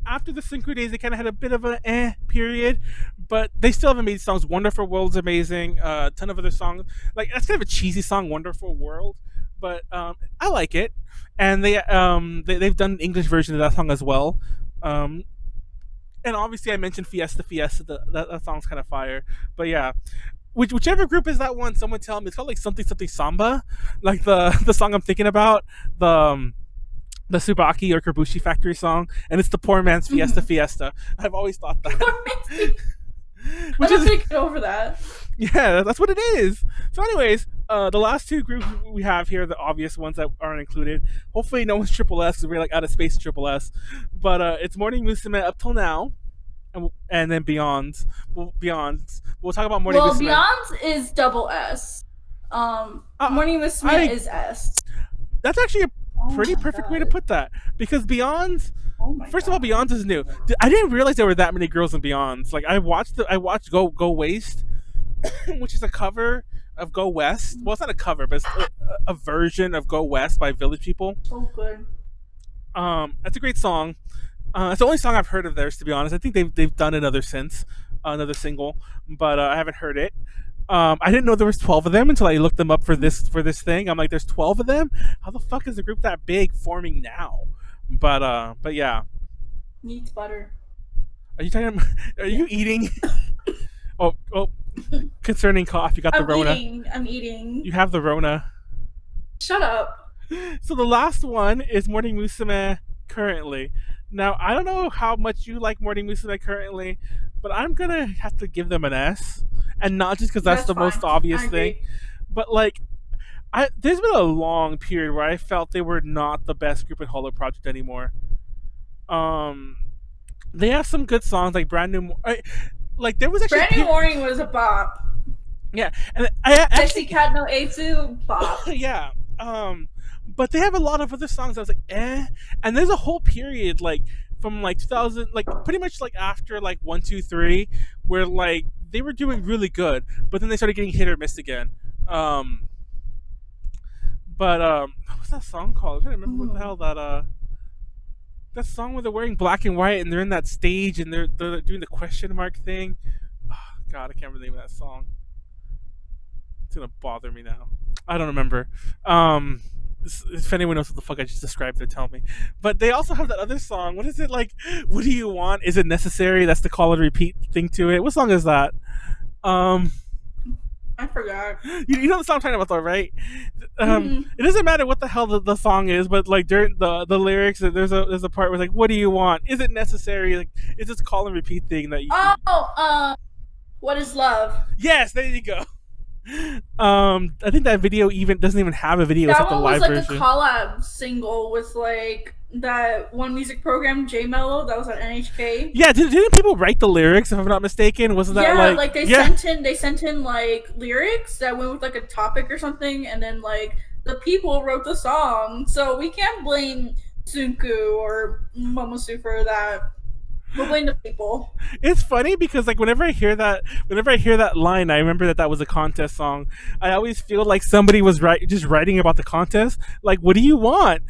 after the Synchro days, they kind of had a bit of an period, but they still have amazing songs. Wonderful World's amazing. A ton of other songs. Like that's kind of a cheesy song, Wonderful World, but I like it. And they've done an English version of that song as well. And obviously, I mentioned Fiesta Fiesta. That song's kind of fire. But yeah, whichever group is that one, someone tell me it's called like something something samba, like the song I'm thinking about. The Tsubaki or Kabushi Factory song, and it's the poor man's Fiesta Fiesta. I've always thought that. I Which don't is, think get over that. yeah, that's what it is. So, anyways, the last 2 groups we have here, the obvious ones that aren't included. Hopefully, no one's triple S because we're like out of space triple S. But it's Morning Musume up till now, and then Beyond. We'll talk about Morning Musume. Beyond is double S. Morning Musume is S. That's actually a pretty perfect way to put that, because Beyond's first of all, Beyond's is new. I didn't realize there were that many girls in Beyond's. Like I watched Go Waste, which is a cover of Go West. Well, it's not a cover, but it's a version of Go West by Village People. So good. That's a great song. It's the only song I've heard of theirs, to be honest. I think they've done another since, another single, but I haven't heard it. I didn't know there was 12 of them until I looked them up for this thing. I'm like, there's 12 of them? How the fuck is a group that big forming now? But yeah. Needs butter. Are you talking? Are you eating? oh, concerning cough, you got the Rona. I'm eating. You have the Rona. Shut up. So the last one is Morning Musume currently. Now I don't know how much you like Morning Musume currently, but I'm gonna have to give them an S, and not just because that's the fine. most obvious thing, but like, there's been a long period where I felt they were not the best group in Holo Project anymore. They have some good songs like Brand New. Like there was actually Brand New Morning was a bop. Yeah, and I Sexy Cat No A2 bop. Yeah. But they have a lot of other songs I was like, eh. And there's a whole period like from like 2000, like pretty much like after like 1, 2, 3, where like they were doing really good, but then they started getting hit or miss again. But what's that song called? I can't remember what the hell that song where they're wearing black and white and they're in that stage and they're doing the question mark thing. Oh, God, I can't remember the name of that song. It's gonna bother me now. I don't remember. If anyone knows what the fuck I just described, they'll tell me. But they also have that other song. What is it like? What do you want? Is it necessary? That's the call and repeat thing to it. What song is that? I I forgot. You know the song I'm talking about, though, right? Mm-hmm. It doesn't matter what the hell the song is, but like during the lyrics, there's a part where it's like, "What do you want? Is it necessary? Like, it's this call and repeat thing that you." Oh, what is love? Yes, there you go. I think that video even doesn't even have a video. It's That like the one was live like version. a collab single with like that one music program, J Mello, that was on NHK. Yeah, didn't people write the lyrics? If I'm not mistaken, wasn't that Yeah, like like yeah? they sent in like lyrics that went with like a topic or something, and then like the people wrote the song. So we can't blame Sunku or Momosu for that. We'll blame the people. It's funny because like whenever I hear that line, I remember that was a contest song. I always feel like somebody was just writing about the contest. Like, what do you want?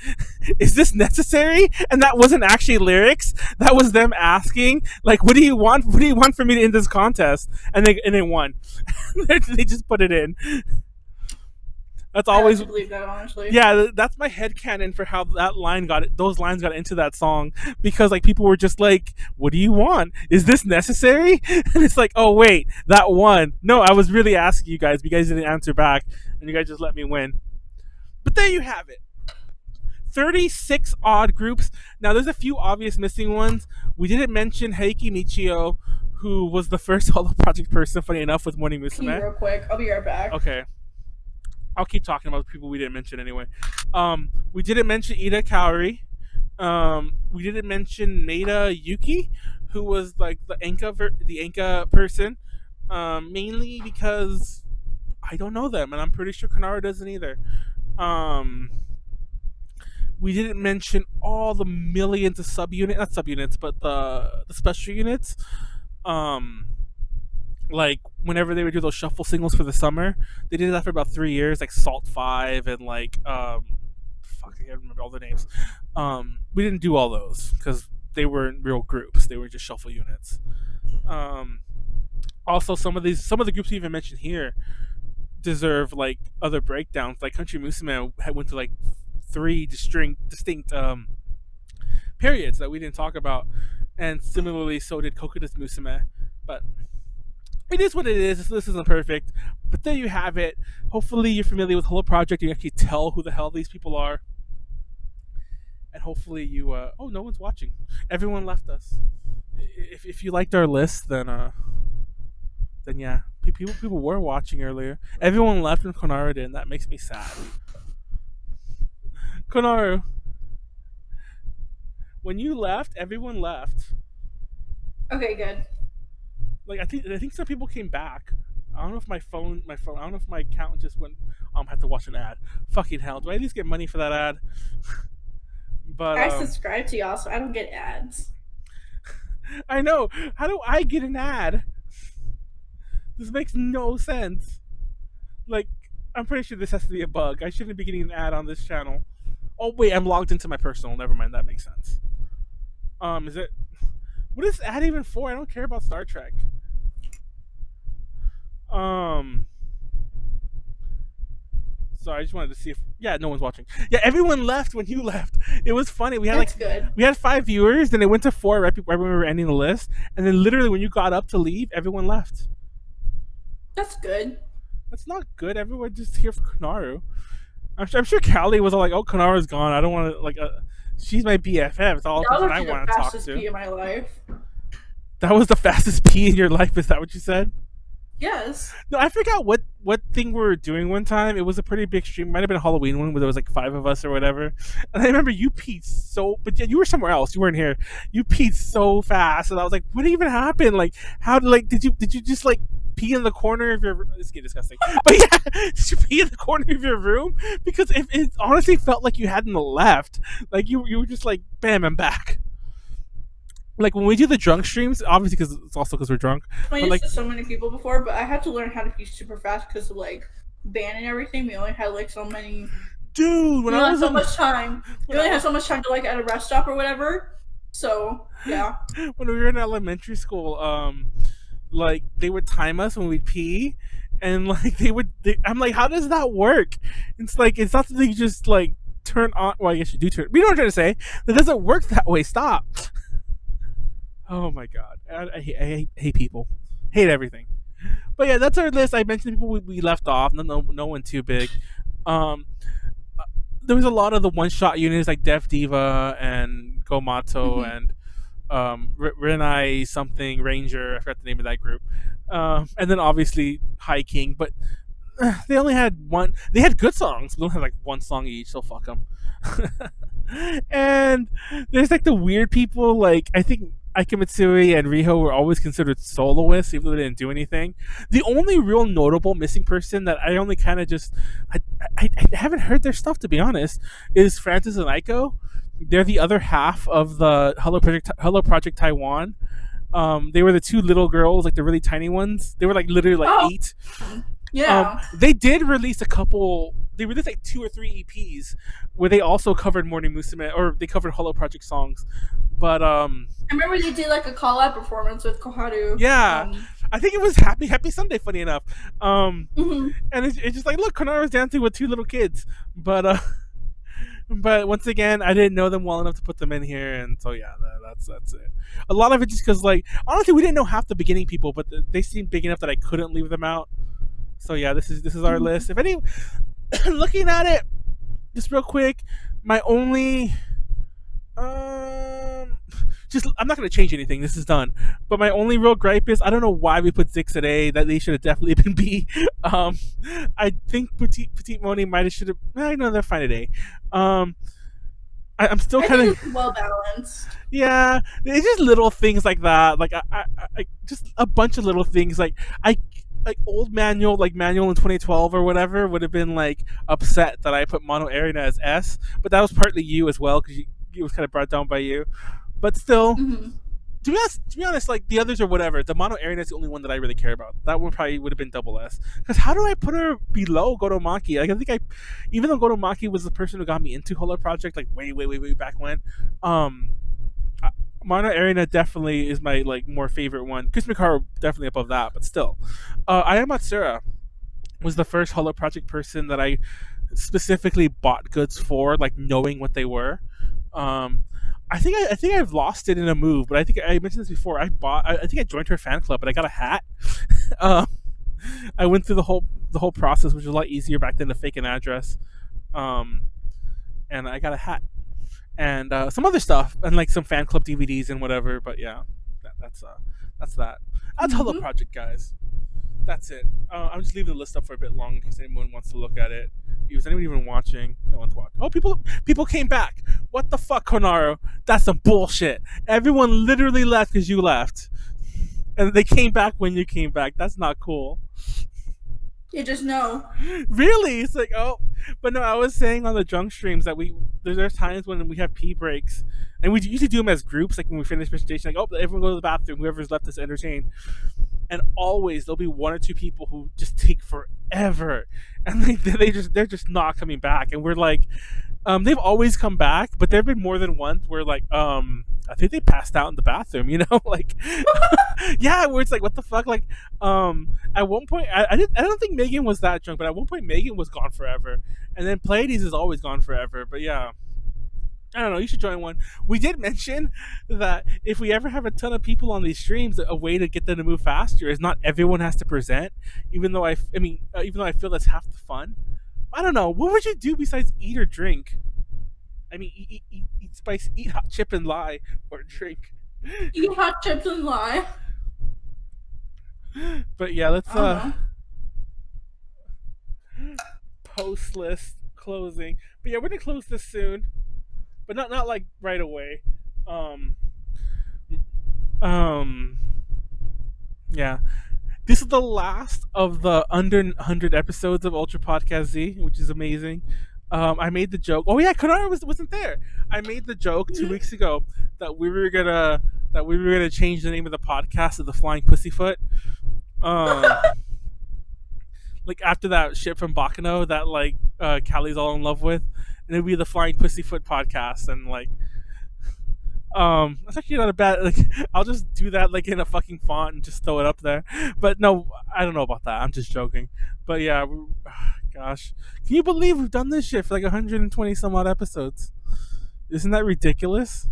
Is this necessary? And that wasn't actually lyrics. That was them asking, like, what do you want? What do you want for me to end this contest? And they won. They just put it in. That's I like always to believe that, honestly. yeah, that's my headcanon for how those lines got into that song, because like people were just like, what do you want? Is this necessary? And it's like, oh wait, that one. No, I was really asking you guys, but you guys didn't answer back, and you guys just let me win. But there you have it. 36 odd groups. Now there's a few obvious missing ones. We didn't mention Heiki Michio, who was the first solo project person, funny enough, with Morning Pee Musume. real quick. I'll be right back. Okay. I'll keep talking about the people we didn't mention anyway. We didn't mention Ida Kaori. We didn't mention Maeda Yuki, who was like the Enka person. Mainly because I don't know them, and I'm pretty sure Konaru doesn't either. We didn't mention all the millions of not subunits, but the special units. Like whenever they would do those shuffle singles for the summer, they did that for about 3 years, like Salt 5 and like fuck, I can't remember all the names. We didn't do all those because they weren't real groups; they were just shuffle units. Also, some of the groups we even mentioned here deserve like other breakdowns. Like Country Musume went to like 3 distinct periods that we didn't talk about, and similarly, so did Kokuda's Musume, but. It is what it is. This isn't perfect, but there you have it. Hopefully, you're familiar with the whole project. You can actually tell who the hell these people are, and hopefully, you. Oh, no one's watching. Everyone left us. If you liked our list, then yeah, people were watching earlier. Everyone left and Konaru did, and that makes me sad. Konaru, when you left, everyone left. Okay, good. Like I think some people came back. I don't know if my phone. I don't know if my account just went. Had to watch an ad. Fucking hell! Do I at least get money for that ad? But I subscribe to y'all, so I don't get ads. I know. How do I get an ad? This makes no sense. Like, I'm pretty sure this has to be a bug. I shouldn't be getting an ad on this channel. Oh wait, I'm logged into my personal. Never mind. That makes sense. Is it? What is this ad even for? I don't care about Star Trek. So I just wanted to see if no one's watching. Yeah, everyone left when you left. It was funny. We had That's good. we had 5 viewers, then it went to 4 right when we were ending the list, and then literally when you got up to leave, everyone left. That's good. That's not good. Everyone just here for Konaru. I'm sure Callie was all like, "Oh, Konaru's gone. I don't want to like. She's my BFF. It's all the person I want to talk to." Fastest pee in my life. That was the fastest pee in your life. Is that what you said? Yes. No, I forgot what thing we were doing one time. It was a pretty big stream. It might have been a Halloween one where there was like 5 of us or whatever. And I remember you peed but you were somewhere else. You weren't here. You peed so fast, and I was like, "What even happened? Like, how did you just like pee in the corner of your? This is disgusting. But yeah, did you pee in the corner of your room? Because it honestly felt like you hadn't left. Like you were just like, bam, I'm back." Like when we do the drunk streams, obviously because it's also because we're drunk. I used to so many people before, but I had to learn how to pee super fast because of like ban and everything. We only had like so many. Dude, when I was so much time, we only had so much time to like at a rest stop or whatever. So yeah. When we were in elementary school, like they would time us when we'd pee, and like I'm like, how does that work? It's like it's not something you just like turn on. Well, I guess you do turn. You know what I'm trying to say? That doesn't work that way. Stop. Oh my god, I hate people. Hate everything. But yeah, that's our list. I mentioned the people we left off. No one too big. Um, there was a lot of the one shot units like Dev Diva and Gomato Mhm. and Renai something Ranger. I forgot the name of that group. And then obviously High King, but they only had one. They had good songs. They only had like one song each, so fuck them. And there's like the weird people. Like I think Aika Mitsui and Riho were always considered soloists, even though they didn't do anything. The only real notable missing person that I only kind of just I haven't heard their stuff, to be honest, is Francis and Aiko. They're the other half of the Hello Project Taiwan. They were the two little girls, like the really tiny ones. They were like literally like Oh, 8. yeah. They did release a couple. They released like 2 or 3 EPs where they also covered Morning Musume, or they covered Hollow Project songs. But I remember you did like a call out performance with Koharu. yeah, I think it was Happy Sunday. Funny enough, Mhm. and it's just like, look, Konaru's dancing with 2 little kids. But but once again, I didn't know them well enough to put them in here, and so yeah, that's it. A lot of it just because, like, honestly, we didn't know half the beginning people, but they seemed big enough that I couldn't leave them out. So yeah, this is our Mhm. list. If any, looking at it just real quick, my only um just I'm not gonna change anything. This is done. But my only real gripe is I don't know why we put 6 at A. That they should have definitely been B. Um, I think Petite Moni might have should have. I know they're fine at A. Um, I'm still I kind think of, it's well balanced. yeah. It's just little things like that. Like just a bunch of little things. I like old Manuel, like Manuel in 2012 or whatever, would have been like upset that I put Mono Arena as S, but that was partly you as well because it was kind of brought down by you. But still, Mhm. to be honest, like the others are whatever. The Mono Arena is the only one that I really care about. That one probably would have been double S. Because how do I put her below Gotomaki? Like I think even though Gotomaki was the person who got me into Holo Project, like way back when, um, Mono Arena definitely is my like more favorite one. Chris McCarr definitely above that, but still, Aya Matsura was the first Holo Project person that I specifically bought goods for, like knowing what they were. Um, I think I've lost it in a move, but I think I mentioned this before. I think I joined her fan club, but I got a hat. um, I went through the whole process, which was a lot easier back then to fake an address. Um, and I got a hat and some other stuff and like some fan club DVDs and whatever. But yeah, that's that. That's Hello Mhm. Project, guys. That's it. I'm just leaving the list up for a bit long in case anyone wants to look at it. Is anyone even watching? No one's watching. Oh, people came back. What the fuck, Konaru? That's some bullshit. Everyone literally left because you left, and they came back when you came back. That's not cool. You just know. Really? It's like, oh, but no. I was saying on the drunk streams that there's times when we have pee breaks, and we usually do them as groups. Like when we finish presentation, like, oh, everyone go to the bathroom. Whoever's left is entertained, and always there'll be 1 or 2 people who just take forever, and they're just not coming back, and we're like, they've always come back, but there've been more than once where like, I think they passed out in the bathroom, like, yeah, where it's like, what the fuck, like, at one point, I don't think Megan was that drunk, but at one point Megan was gone forever, and then Pleiades is always gone forever, but yeah. I don't know. You should join one. We did mention that if we ever have a ton of people on these streams, a way to get them to move faster is not everyone has to present. Even though I feel that's half the fun. I don't know. What would you do besides eat or drink? I mean, eat spice, eat hot chip and lie, or drink. Eat hot chips and lie. But yeah, let's I don't know. post list closing. But yeah, we're gonna close this soon, but not like right away. Um, um, yeah. This is the last of the under 100 episodes of Ultra Podcast Z, which is amazing. I made the joke. Oh yeah, Konaru wasn't there. I made the joke 2 weeks ago that we were gonna change the name of the podcast to the Flying Pussyfoot. Um, like after that shit from Bakano that like Callie's all in love with, and it'd be the Flying Pussyfoot podcast, and like that's actually not a bad. Like, I'll just do that like in a fucking font and just throw it up there. But no, I don't know about that. I'm just joking. But yeah, gosh, can you believe we've done this shit for like 120 some odd episodes? Isn't that ridiculous?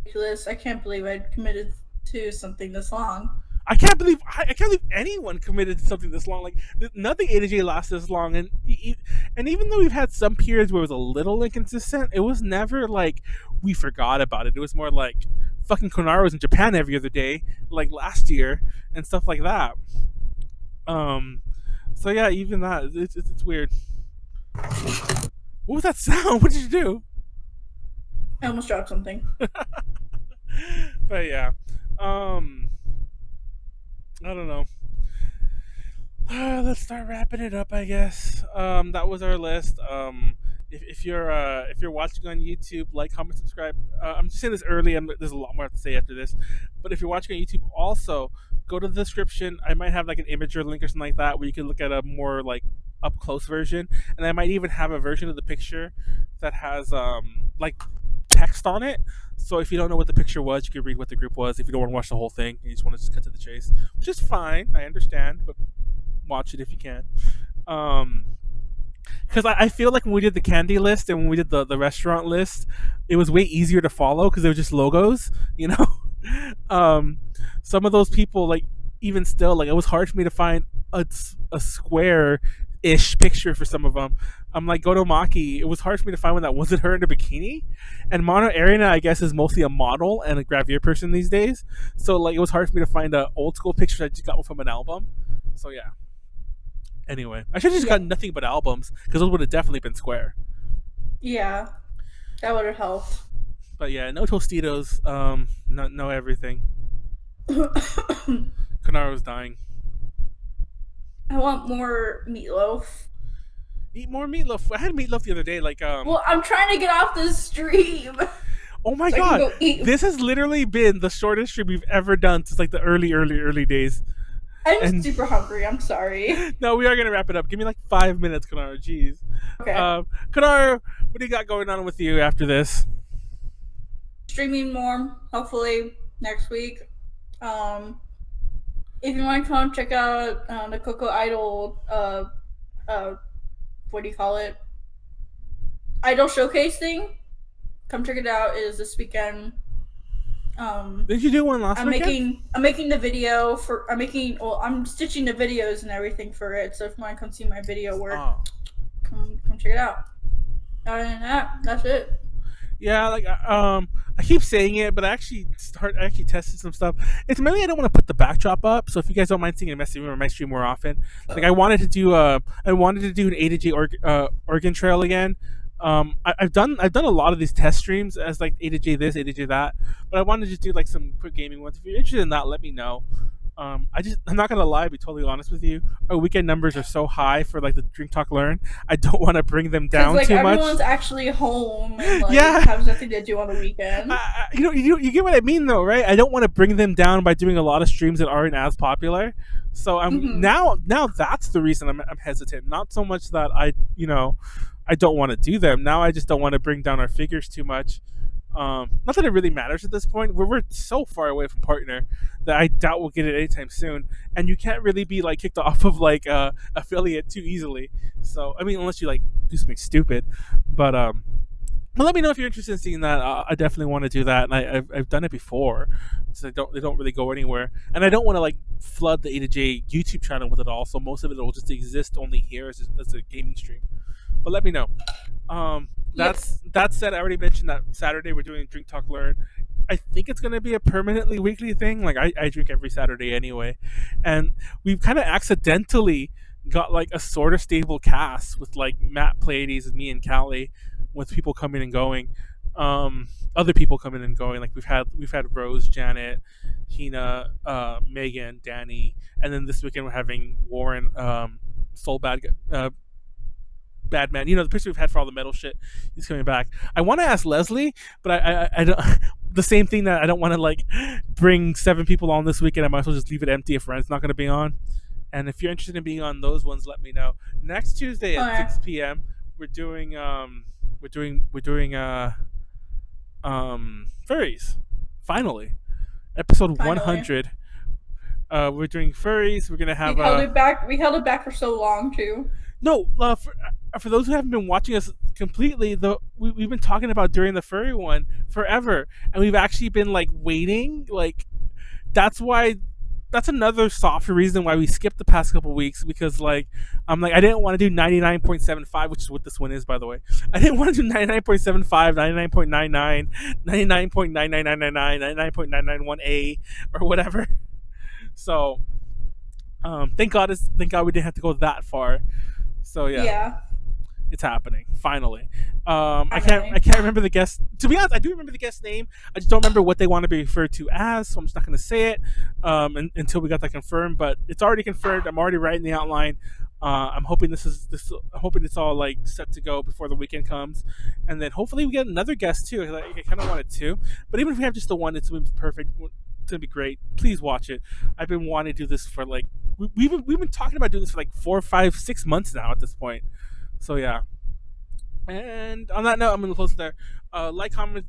Ridiculous. I can't believe I committed to something this long. I can't believe anyone committed to something this long. Like nothing A to J lasts this long, and even though we've had some periods where it was a little inconsistent, it was never like we forgot about it. It was more like fucking Konaru was in Japan every other day, like last year and stuff like that. Um, so yeah, even that it's weird. What was that sound? What did you do? I almost dropped something. But yeah, um, I don't know. Let's start wrapping it up, I guess. That was our list. If you're watching on YouTube, like, comment, subscribe. I'm just saying this early. There's a lot more to say after this, but if you're watching on YouTube, also go to the description. I might have like an image or link or something like that where you can look at a more like up close version, and I might even have a version of the picture that has like text on it. So if you don't know what the picture was, you can read what the group was. If you don't want to watch the whole thing, you just want to just cut to the chase, which is fine. I understand, but watch it if you can. Because I feel like when we did the candy list and when we did the restaurant list, it was way easier to follow because they were just logos, you know. um, some of those people, like even still, like it was hard for me to find a square ish picture for some of them. I'm like Gotomaki. It was hard for me to find one that wasn't her in a bikini. And Mono Arena, I guess, is mostly a model and a gravure person these days. So like it was hard for me to find a old school picture I just got from an album. So yeah. Anyway, I should have just Yeah. got nothing but albums because those would have definitely been square. Yeah, that would have helped. But yeah, no Tostitos. No everything. Konaru's dying. I want more meatloaf. Eat more meatloaf. I had meatloaf the other day. Like Well, I'm trying to get off this stream. Oh my So I can god, go eat. this has literally been the shortest stream we've ever done since like the early days. I'm And super hungry. I'm sorry. no, we are gonna wrap it up. Give me like 5 minutes, Konaru. Jeez. Okay. Konaru, what do you got going on with you after this? Streaming more, hopefully next week. If you want to come check out the Coco Idol, what do you call it? Idol showcase thing. Come check it out. It is this weekend. Did you do one last weekend? I'm making the video for. I'm stitching the videos and everything for it. So if you want to come see my video work, come check it out. Other than that, that's it. Yeah, like I keep saying it, but I actually tested some stuff. It's mainly I don't want to put the backdrop up. So if you guys don't mind seeing a message or my stream more often, like I wanted to do an A to J organ trail again. I've done a lot of these test streams as like A to J this, A to J that, but I wanted to just do like some quick gaming ones. If you're interested in that, let me know. I'm not gonna lie, be totally honest with you. Our weekend numbers are so high for like the Drink Talk Learn. I don't want to bring them down like, too much. Everyone's actually home and like Yeah. has nothing to do on the weekend. You get what I mean though, right? I don't want to bring them down by doing a lot of streams that aren't as popular. So I'm now that's the reason I'm hesitant. Not so much that I don't want to do them. Now I just don't want to bring down our figures too much. Not that it really matters at this point. We're so far away from partner that I doubt we'll get it anytime soon. And you can't really be like kicked off of like affiliate too easily. So I mean, unless you like do something stupid. But let me know if you're interested in seeing that. I definitely want to do that, and I've done it before, so they don't really go anywhere. And I don't want to like flood the A to J YouTube channel with it all. So most of it will just exist only here as a gaming stream. But let me know. That said, I already mentioned that Saturday we're doing Drink Talk Learn. I think it's going to be a permanently weekly thing. Like I drink every Saturday anyway, and we've kind of accidentally got like a sort of stable cast with like Matt Pleiades and me and Callie, with people coming and going. Other people coming and going. Like we've had Rose, Janet, Hina, Megan, Danny, and then this weekend we're having Warren, Soul Bad Man. The person we've had for all the metal shit. He's coming back. I want to ask Leslie, but I don't. The same thing that I don't want to like bring 7 people on this weekend. I might as well just leave it empty if Ryan's not going to be on. And if you're interested in being on those ones, let me know. Next Tuesday at 6 p.m. we're doing furries. Finally, episode 100. We're doing furries. We're gonna have. We held it back for so long too. No, for those who haven't been watching us completely, we've been talking about during the furry one forever, and we've actually been like waiting. Like that's why that's another soft reason why we skipped the past couple weeks, because like I'm like I didn't want to do 99.75, which is what this one is, by the way. I didn't want to do 99.75, 99.99, 99.99999, 99.991A, or whatever. So thank God we didn't have to go that far. So yeah, Yeah. it's happening finally. I Finally. can't remember the guest. To be honest, I do remember the guest name. I just don't remember what they want to be referred to as, so I'm just not going to say it until we got that confirmed. But it's already confirmed. I'm already writing the outline. I'm hoping I'm hoping it's all like set to go before the weekend comes, and then hopefully we get another guest too. Like, I kind of wanted two, but even if we have just the one, it's gonna be perfect. It's gonna be great. Please watch it. I've been wanting to do this for like we've been talking about doing this for like 4, 5, 6 months now at this point. So yeah. And on that note, I'm gonna close it there. Like, comment,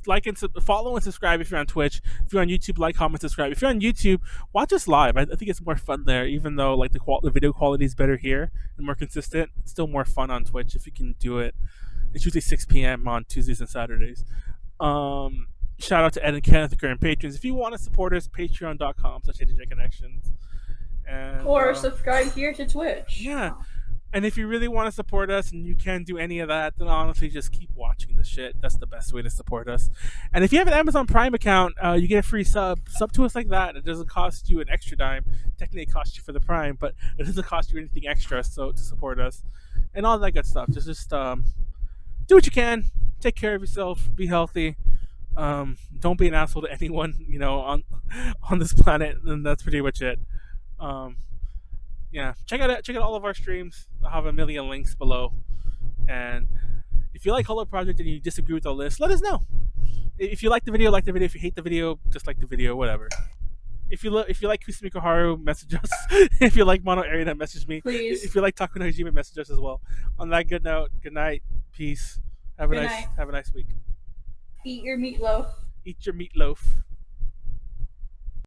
like and follow and subscribe if you're on Twitch. If you're on YouTube, like, comment, subscribe. If you're on YouTube, watch us live. I think it's more fun there, even though like the video quality is better here and more consistent. It's still more fun on Twitch if you can do it. It's usually 6 p.m. on Tuesdays and Saturdays. Shout out to Ed and Kenneth, the current patrons. If you want to support us, patreon.com/ATJ And Or subscribe here to Twitch. yeah. And if you really want to support us and you can't do any of that, then honestly, just keep watching the shit. That's the best way to support us. And if you have an Amazon Prime account, you get a free sub. Sub to us like that. It doesn't cost you an extra dime. Technically, it costs you for the Prime, but it doesn't cost you anything extra so to support us. And all that good stuff. Just do what you can. Take care of yourself. Be healthy. Don't be an asshole to anyone, on this planet. And that's pretty much it. Yeah, check out all of our streams. I'll have a million links below. And if you like Hollow Project and you disagree with the list, let us know. If you like the video, like the video. If you hate the video, dislike the video. Whatever. If you like Kusumi Koharu, message us. If you like Mono Arena, message me. Please. If you like Takuna Hajime, message us as well. On that good note, good night, peace. Have a nice week. Eat your meatloaf. Eat your meatloaf.